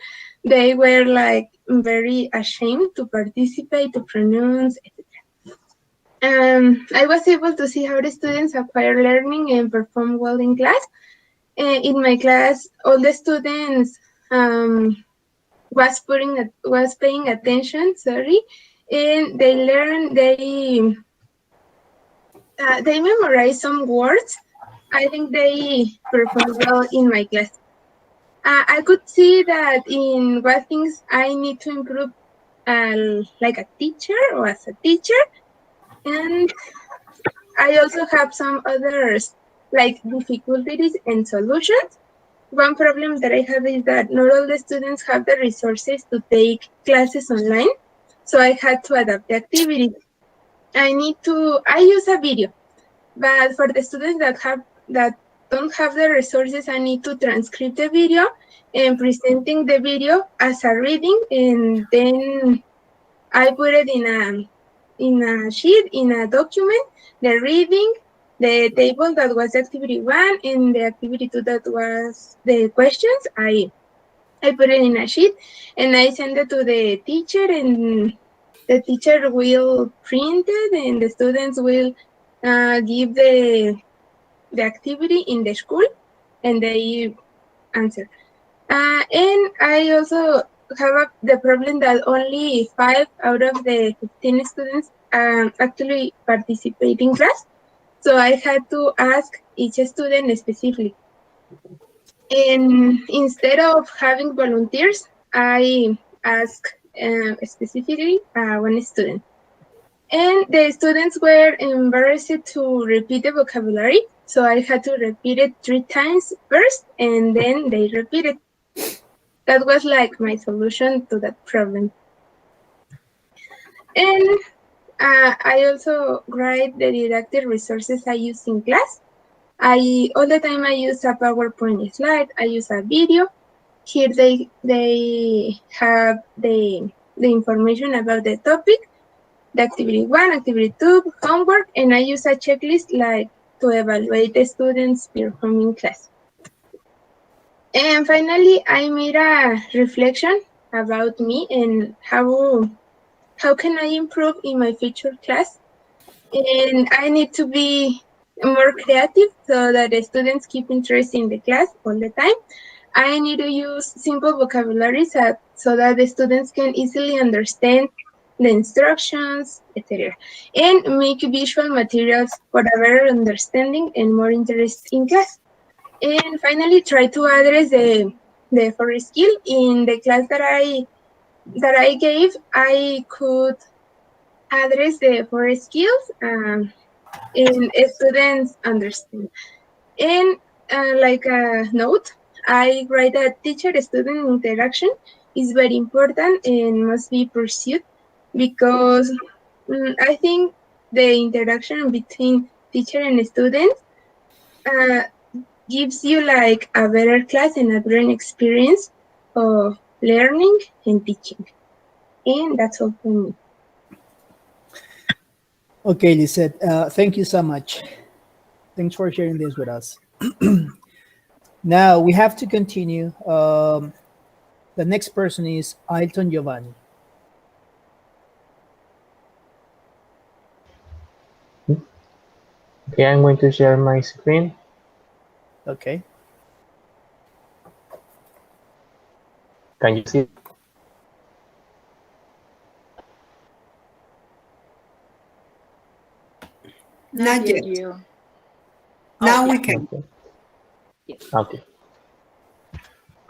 Speaker 14: They were like very ashamed to participate, to pronounce, etc. I was able to see how the students acquire learning and perform well in class. In my class, all the students was paying attention, and they learned, they memorized some words. I think they performed well in my class. I could see that in what things I need to improve, like a teacher or as a teacher. And I also have some others, like difficulties and solutions. One problem that I have is that not all the students have the resources to take classes online, so I had to adapt the activity. I use a video, but for the students that don't have the resources, I need to transcribe the video and presenting the video as a reading, and then I put it in a sheet, in a document, the reading, the table that was activity 1, and the activity 2 that was the questions. I put it in a sheet and I send it to the teacher, and the teacher will print it and the students will give the activity in the school and they answer. And I also have the problem that only 5 out of the 15 students actually participate in class. So I had to ask each student specifically. And instead of having volunteers, I asked specifically one student. And the students were embarrassed to repeat the vocabulary, so I had to repeat it 3 times first, and then they repeated. That was like my solution to that problem. And I also write the didactic resources I use in class. All the time I use a PowerPoint slide, I use a video. Here they have the information about the topic, the activity 1, activity 2, homework, and I use a checklist like to evaluate the students' performing class. And finally, I made a reflection about me and how can I improve in my future class. And I need to be more creative so that the students keep interest in the class all the time. I need to use simple vocabulary so that the students can easily understand the instructions, etc. And make visual materials for a better understanding and more interest in class. And finally, try to address the fourth skill in the class that that I gave, I could address the four skills and students understand. And like a note, I write that teacher-student interaction is very important and must be pursued because I think the interaction between teacher and students uh, gives you like a better class and a better experience of learning and teaching. And that's all for me.
Speaker 1: Okay, Lisette, thank you so much. Thanks for sharing this with us. Now we have to continue. The next person is Ailton Giovanni.
Speaker 15: Okay, I'm going to share my screen.
Speaker 1: Okay.
Speaker 15: Can you see?
Speaker 4: Not yet.
Speaker 11: You.
Speaker 4: Now we can.
Speaker 15: Okay. Okay.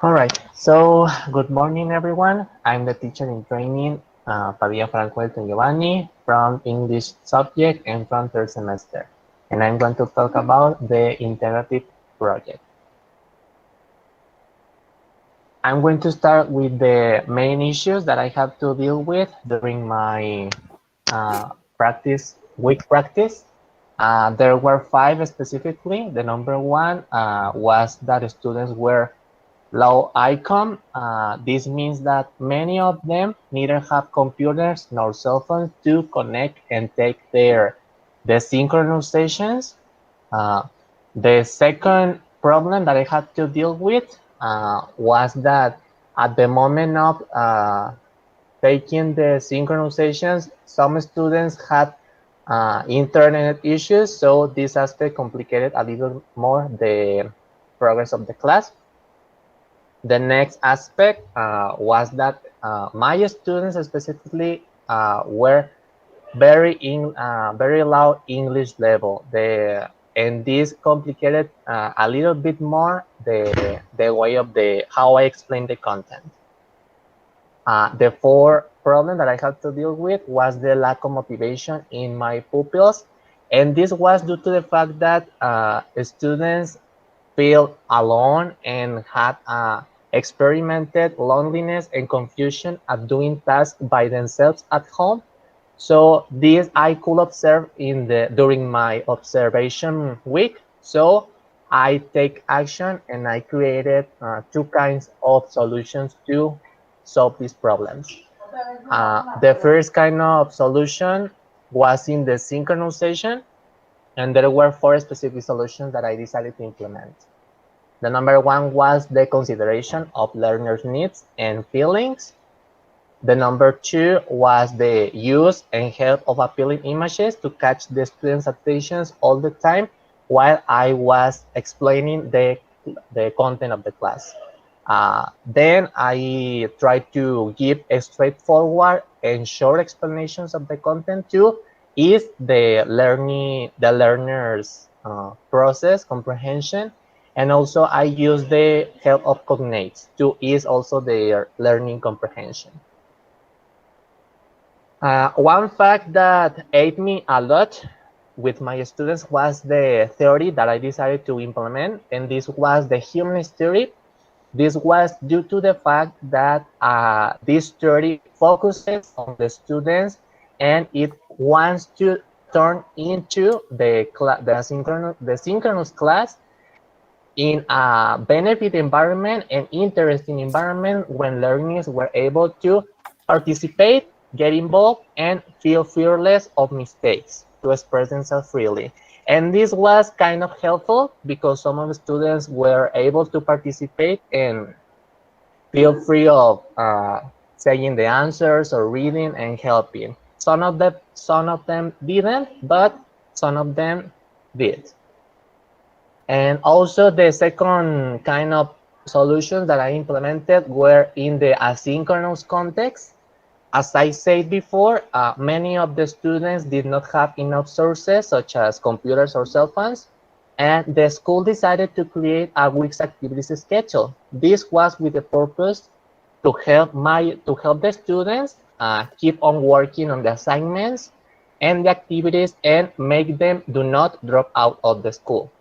Speaker 15: All right. So, good morning, everyone. I'm the teacher in training, Padilla Franco Ailton Giovanni, from English subject and from third semester. And I'm going to talk about the integrative project. I'm going to start with the main issues that I have to deal with during my week practice. There were 5 specifically. The number one was that students were low income. This means that many of them neither have computers nor cell phones to connect and take the synchronizations. The second problem that I had to deal with was that at the moment of taking the synchronizations, some students had internet issues, so this aspect complicated a little more the progress of the class. The next aspect was that my students specifically were very low English level. And this complicated a little bit more the way of how I explain the content. The fourth problem that I had to deal with was the lack of motivation in my pupils, and this was due to the fact that students feel alone and had experimented loneliness and confusion at doing tasks by themselves at home. So this I could observe during my observation week. So I take action and I created 2 kinds of solutions to solve these problems. The first kind of solution was in the synchronization, and there were 4 specific solutions that I decided to implement. The number one was the consideration of learners' needs and feelings. The number 2 was the use and help of appealing images to catch the students' attention all the time while I was explaining the content of the class. Then I tried to give a straightforward and short explanations of the content to ease the learner's process comprehension, and also I use the help of cognates to ease also their learning comprehension. One fact that aided me a lot with my students was the theory that I decided to implement, and this was the humanist theory. This was due to the fact that this theory focuses on the students and it wants to turn into the synchronous class in a benefit environment and interesting environment when learners were able to participate, get involved, and feel fearless of mistakes to express themselves freely. And this was kind of helpful because some of the students were able to participate and feel free of saying the answers or reading and helping. Some of them didn't, but some of them did. And also the second kind of solutions that I implemented were in the asynchronous context. As I said before, many of the students did not have enough sources such as computers or cell phones, and the school decided to create a week's activities schedule. This was with the purpose to help the students keep on working on the assignments and the activities and make them do not drop out of the school.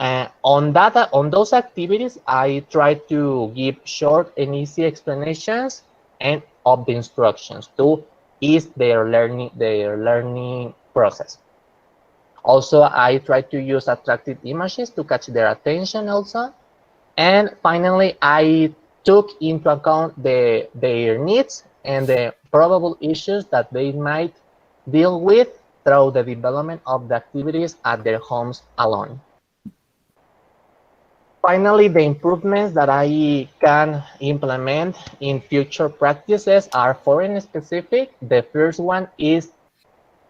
Speaker 15: On those activities, I try to give short and easy explanations and of the instructions to ease their learning process. Also, I try to use attractive images to catch their attention also. And finally, I took into account their needs and the probable issues that they might deal with through the development of the activities at their homes alone. Finally, the improvements that I can implement in future practices are foreign specific. The first one is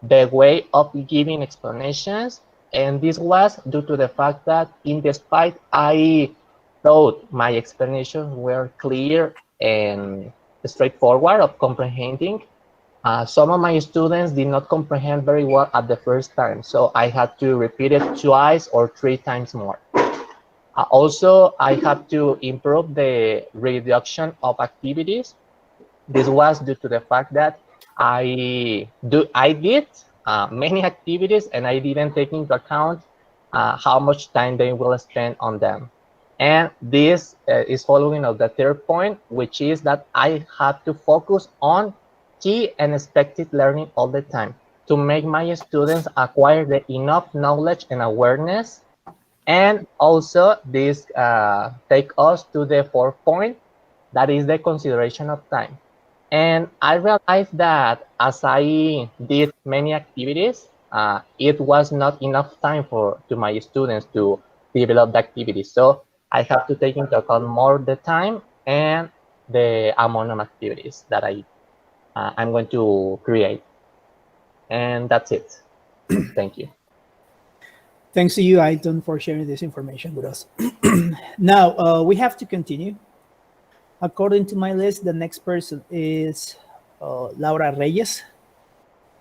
Speaker 15: the way of giving explanations, and this was due to the fact that despite I thought my explanations were clear and straightforward of comprehending, some of my students did not comprehend very well at the first time, so I had to repeat it twice or 3 times more. Also, I had to improve the reduction of activities. This was due to the fact that I did many activities and I didn't take into account how much time they will spend on them. And this is following of the third point, which is that I had to focus on key and expected learning all the time to make my students acquire enough knowledge and awareness. And also this take us to the fourth point, that is the consideration of time. And I realized that as I did many activities, it was not enough time to my students to develop the activities. So I have to take into account more the time and the amount of activities that I'm going to create. And that's it. Thank you.
Speaker 1: Thanks to you, Aiton, for sharing this information with us. Now, we have to continue. According to my list, the next person is Laura Reyes.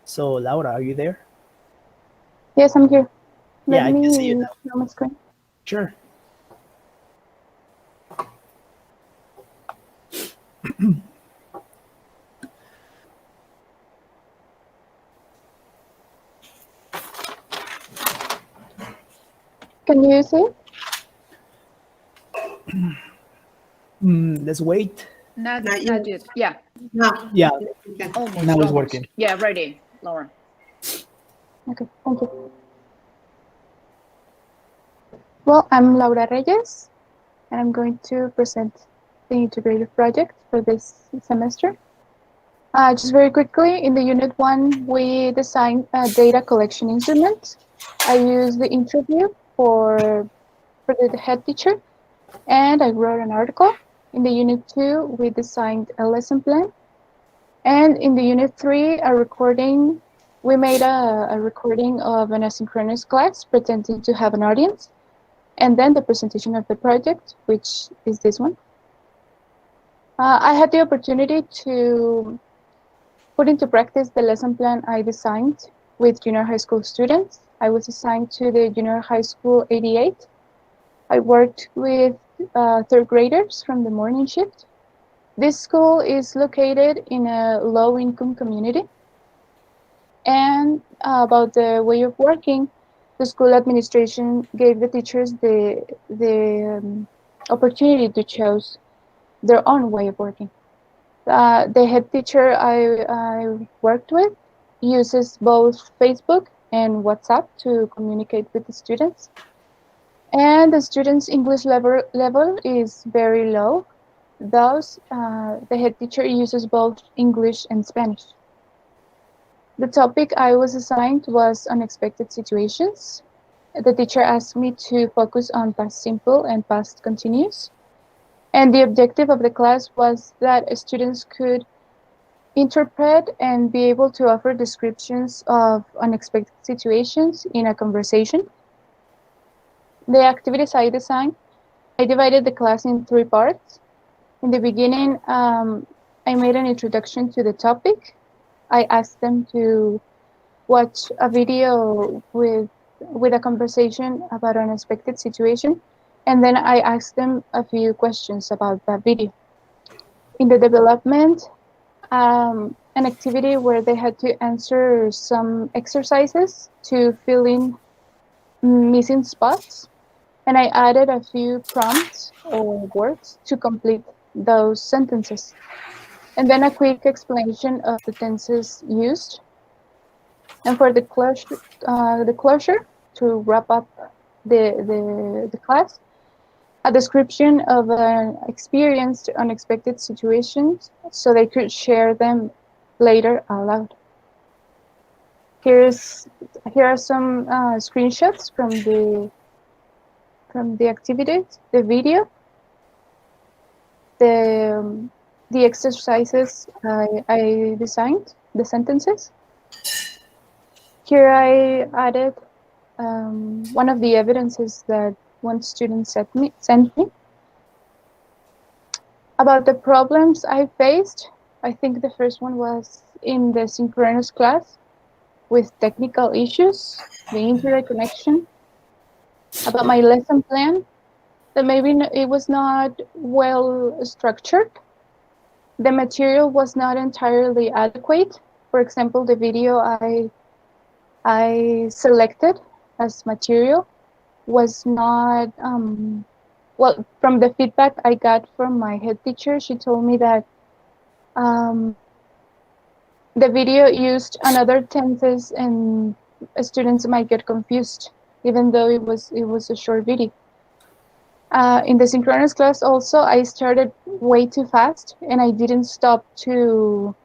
Speaker 1: So, Laura, are you there?
Speaker 9: Yes, I'm here.
Speaker 1: Yeah, I can see you now.
Speaker 9: Share my screen.
Speaker 1: Sure.
Speaker 9: Can you see?
Speaker 1: Let's wait.
Speaker 11: Not yet. Yeah.
Speaker 4: No.
Speaker 1: Yeah.
Speaker 11: Almost.
Speaker 1: Now it's
Speaker 11: almost.
Speaker 1: working.
Speaker 11: Yeah, ready, Laura.
Speaker 9: Okay, thank you. Well, I'm Laura Reyes, and I'm going to present the integrated project for this semester. Just very quickly, in the Unit 1, we designed a data collection instrument. I used the interview for the head teacher, and I wrote an article. In the Unit 2, we designed a lesson plan. And in the Unit 3, we made a recording of an asynchronous class pretending to have an audience. And then the presentation of the project, which is this one. I had the opportunity to put into practice the lesson plan I designed with junior high school students. I was assigned to the junior high school 88. I worked with third graders from the morning shift. This school is located in a low-income community. And about the way of working, the school administration gave the teachers the opportunity to choose their own way of working. The head teacher I worked with uses both Facebook and WhatsApp to communicate with the students. And the students' English level is very low. Thus, the head teacher uses both English and Spanish. The topic I was assigned was unexpected situations. The teacher asked me to focus on past simple and past continuous. And the objective of the class was that students could interpret and be able to offer descriptions of unexpected situations in a conversation. The activities I designed, I divided the class in 3 parts. In the beginning, I made an introduction to the topic. I asked them to watch a video with a conversation about an unexpected situation, and then I asked them a few questions about that video. in the development an activity where they had to answer some exercises to fill in missing spots. And I added a few prompts or words to complete those sentences. And then a quick explanation of the tenses used. And for the closure to wrap up the class, a description of an experienced unexpected situations so they could share them later aloud. Here are some screenshots from the activities, the video, the exercises I designed, the sentences. Here I added one of the evidences that one student sent me. About the problems I faced, I think the first one was in the synchronous class with technical issues, the internet connection. About my lesson plan, that maybe it was not well structured. The material was not entirely adequate. For example, the video I selected as material was not, well, from the feedback I got from my head teacher, she told me that the video used another tenses and students might get confused, even though it was a short video. In the synchronous class also, I started way too fast and I didn't stop to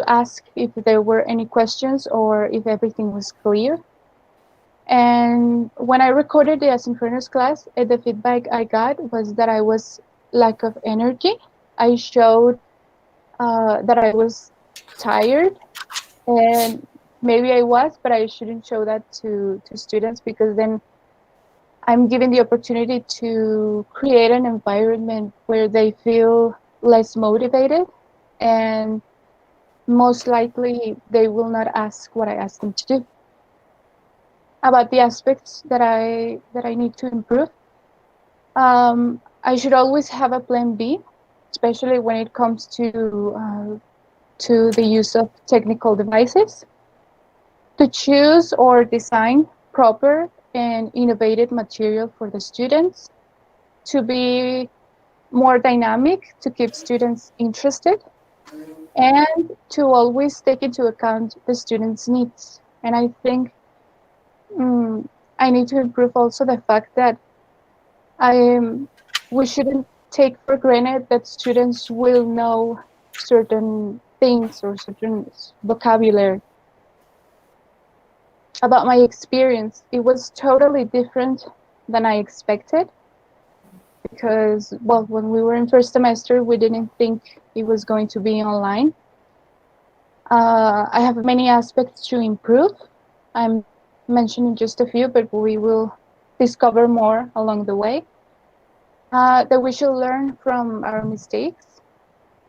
Speaker 9: ask if there were any questions or if everything was clear. And when I recorded the asynchronous class, the feedback I got was that I was lack of energy. I showed that I was tired, and maybe I was, but I shouldn't show that to students, because then I'm given the opportunity to create an environment where they feel less motivated, and most likely they will not ask what I asked them to do. About the aspects that I need to improve, I should always have a plan B, especially when it comes to the use of technical devices, to choose or design proper and innovative material for the students, to be more dynamic to keep students interested, and to always take into account the students' needs. And I think I need to improve also the fact that we shouldn't take for granted that students will know certain things or certain vocabulary. About my experience, it was totally different than I expected, because, well, when we were in first semester, we didn't think it was going to be online. I have many aspects to improve. I'm mentioning just a few, but we will discover more along the way. That we should learn from our mistakes,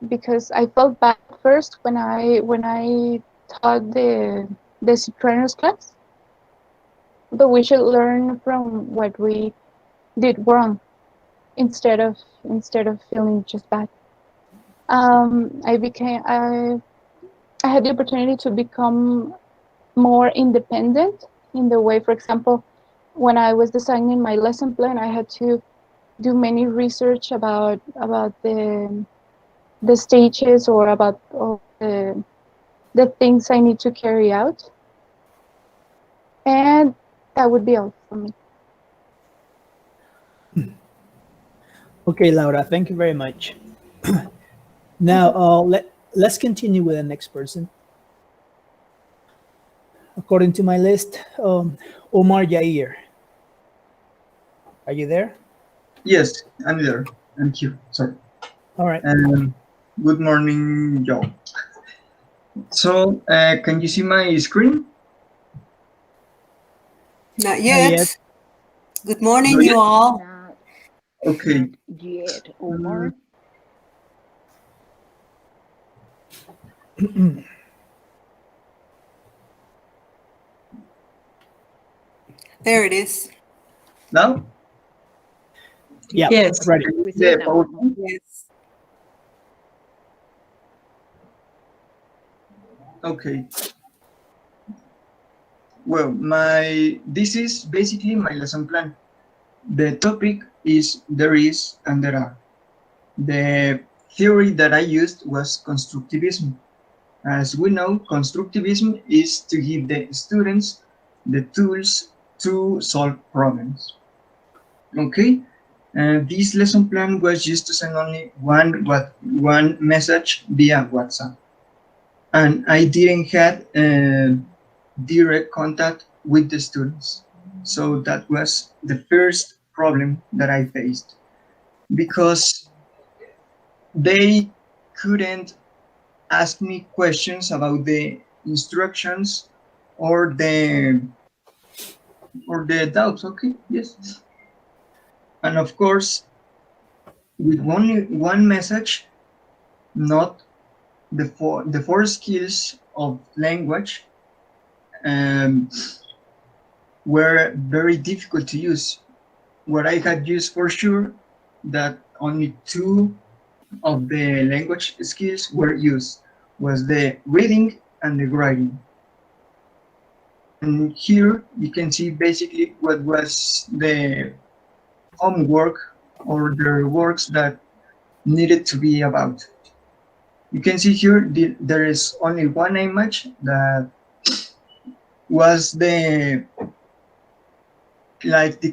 Speaker 9: because I felt bad first when I taught the synchronous class. But we should learn from what we did wrong instead of feeling just bad. I had the opportunity to become more independent in the way, for example, when I was designing my lesson plan, I had to do many research about the stages, or about all the things I need to carry out. And that would be all for me.
Speaker 1: Okay, Laura, thank you very much. Now, let's continue with the next person. According to my list, Omar Yair. Are you there?
Speaker 16: Yes, I'm there. I'm here. Sorry.
Speaker 1: All right.
Speaker 16: Good morning, Joe. So, can you see my screen?
Speaker 4: Not yet.
Speaker 1: Not yet.
Speaker 4: Good morning,
Speaker 16: Not
Speaker 4: you
Speaker 16: yet?
Speaker 4: all.
Speaker 16: Okay.
Speaker 11: Yet, Omar.
Speaker 4: There it is.
Speaker 16: Now?
Speaker 1: Yeah.
Speaker 5: Yes.
Speaker 1: Ready.
Speaker 11: We see it now.
Speaker 4: Yes.
Speaker 16: Okay. Well, this is basically my lesson plan. The topic is there is and there are. The theory that I used was constructivism. As we know, constructivism is to give the students the tools to solve problems. Okay, this lesson plan was used to send only one message via WhatsApp, and I didn't have direct contact with the students. So that was the first problem that I faced, because they couldn't ask me questions about the instructions or the doubts. Okay, yes. And of course, with only one message, not the four skills of language were very difficult to use. What I had used for sure, that only two of the language skills were used, was the reading and the writing. And here you can see basically what was the homework or the works that needed to be about. You can see here there is only one image that was the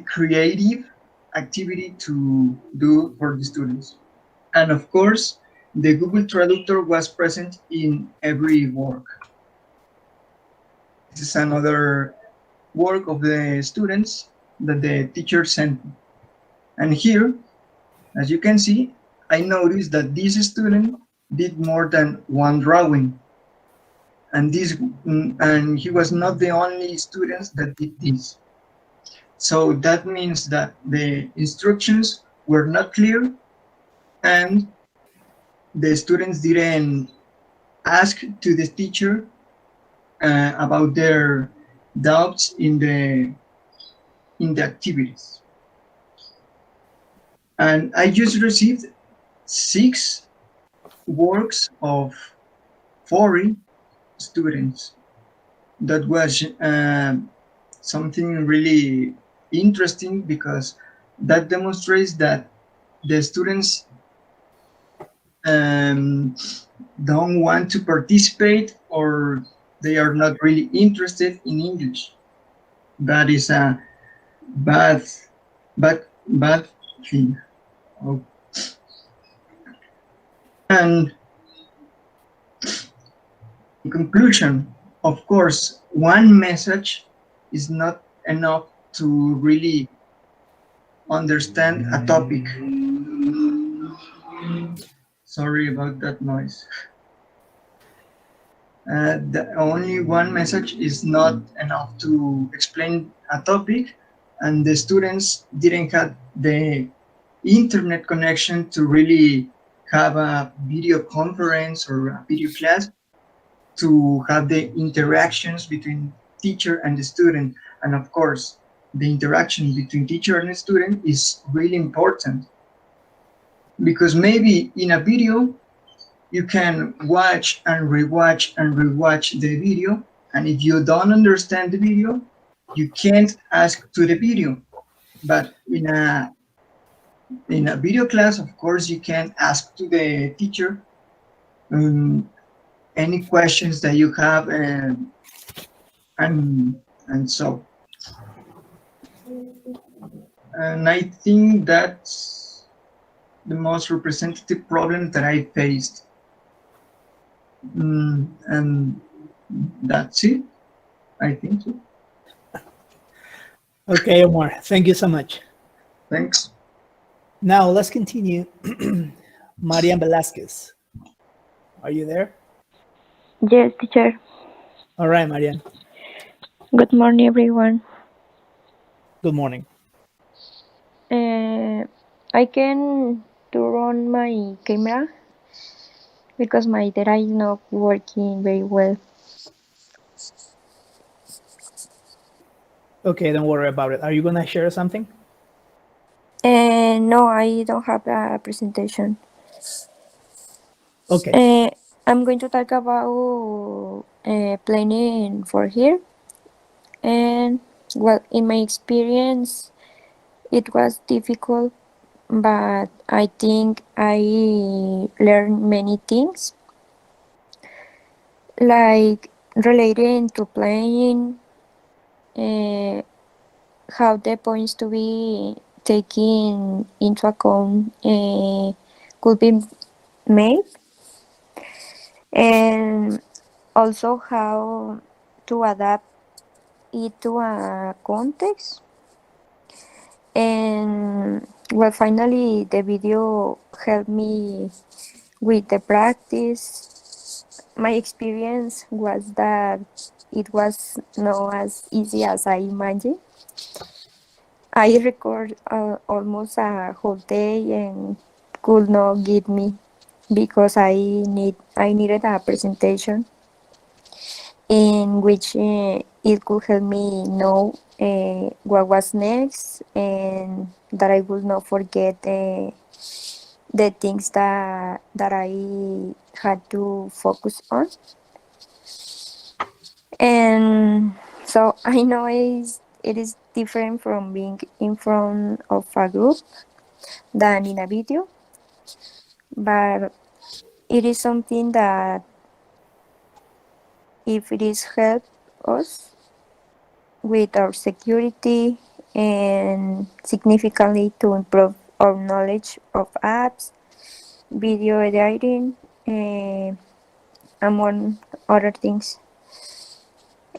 Speaker 16: creative activity to do for the students. And of course, the Google Traductor was present in every work. This is another work of the students that the teacher sent me. And here, as you can see, I noticed that this student did more than one drawing. And he was not the only student that did this. So that means that the instructions were not clear, and the students didn't ask to the teacher about their doubts in the activities. And I just received 6 works of 40 students. That was something really interesting, because that demonstrates that the students don't want to participate, or they are not really interested in English. That is a bad thing. Oh. And in conclusion, of course, one message is not enough to really understand a topic. Sorry about that noise. The only one message is not enough to explain a topic, and the students didn't have the internet connection to really have a video conference or a video class to have the interactions between teacher and the student. And of course, the interaction between teacher and student is really important, because maybe in a video you can watch and rewatch the video, and if you don't understand the video, you can't ask to the video. But in a video class, of course, you can ask to the teacher any questions that you have, and so. And I think that's the most representative problem that I faced. And that's it, I think. So.
Speaker 1: Okay, Omar, thank you so much.
Speaker 16: Thanks.
Speaker 1: Now let's continue. Marian Velasquez, are you there?
Speaker 17: Yes, teacher.
Speaker 1: All right, Marian.
Speaker 17: Good morning, everyone.
Speaker 1: Good morning.
Speaker 17: I can turn on my camera because my data is not working very well.
Speaker 1: Okay, don't worry about it. Are you gonna share something?
Speaker 17: No, I don't have a presentation.
Speaker 1: Okay.
Speaker 17: I'm going to talk about planning for here. And well, in my experience, it was difficult, but I think I learned many things, like relating to planning, how the points to be taken into account could be made, and also how to adapt it to a context. And well, finally, the video helped me with the practice. My experience was that it was not as easy as I imagined. I record almost a whole day and could not get me because I needed a presentation in which it could help me know what was next and that I would not forget the things that I had to focus on. And so I know it is different from being in front of a group than in a video, but it is something that if it is help us with our security and significantly to improve our knowledge of apps, video editing, among other things.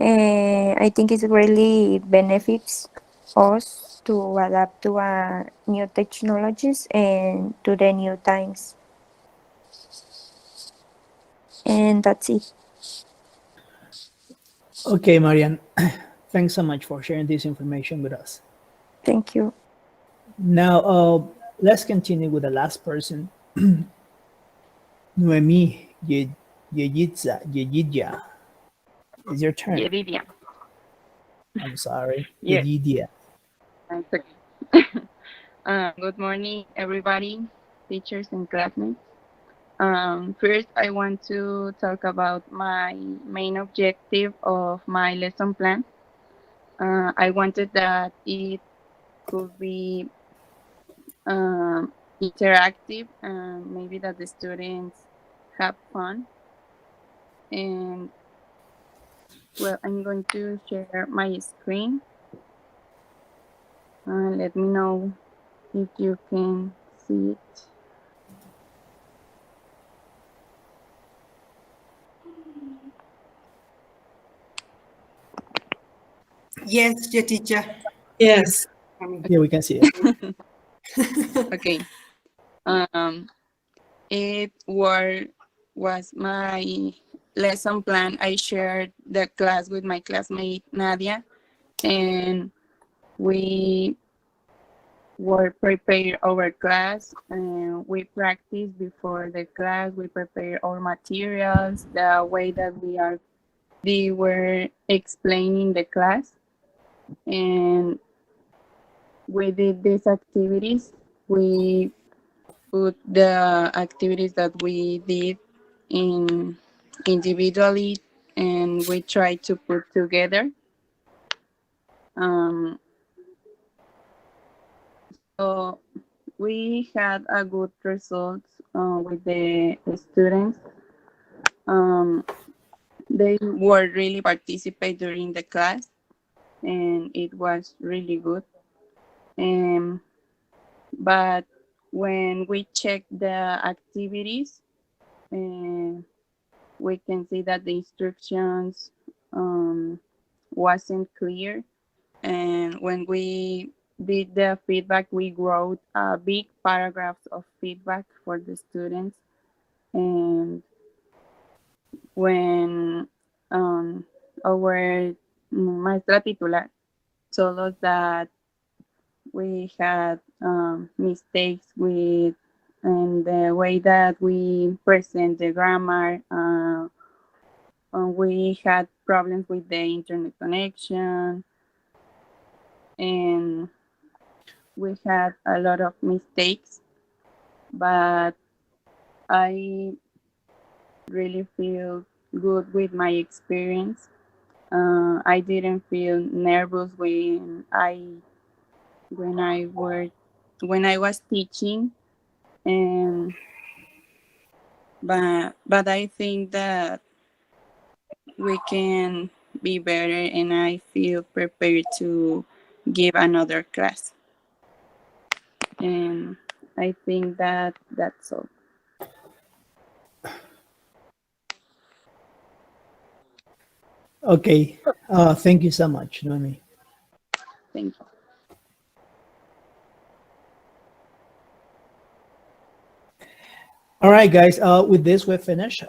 Speaker 17: I think it really benefits us to adapt to new technologies and to the new times. And that's it.
Speaker 1: Okay, Marian, thanks so much for sharing this information with us.
Speaker 17: Thank you.
Speaker 1: Now, let's continue with the last person. Noemi Yeyidya. It's your turn.
Speaker 11: Yedidia.
Speaker 1: I'm sorry.
Speaker 11: Yes.
Speaker 1: Yeyidya.
Speaker 11: That's okay. Good morning, everybody, teachers and classmates. First, I want to talk about my main objective of my lesson plan. I wanted that it could be interactive and maybe that the students have fun. And well, I'm going to share my screen. Let me know if you can see it.
Speaker 4: Yes, your teacher.
Speaker 5: Yes.
Speaker 1: Yeah, we can see it.
Speaker 11: Okay. It was my lesson plan. I shared the class with my classmate Nadia, and we were prepare our class, and we practiced before the class. We prepare our materials, the way that they were explaining the class, and we did these activities. We put the activities that we did in individually, and we try to put together. So we had a good result with the students. They were really participate during the class, and it was really good. But when we check the activities, we can see that the instructions wasn't clear. And when we did the feedback, we wrote big paragraphs of feedback for the students. And when our maestra titular told us that we had mistakes with and the way that we present the grammar. We had problems with the internet connection, and we had a lot of mistakes, but I really feel good with my experience. I didn't feel nervous when I was teaching, and but I think that we can be better, and I feel prepared to give another class. And I think that that's all.
Speaker 1: Okay. Thank you so much, Noemi.
Speaker 11: Thank you.
Speaker 1: All right, guys. With this, we're finished.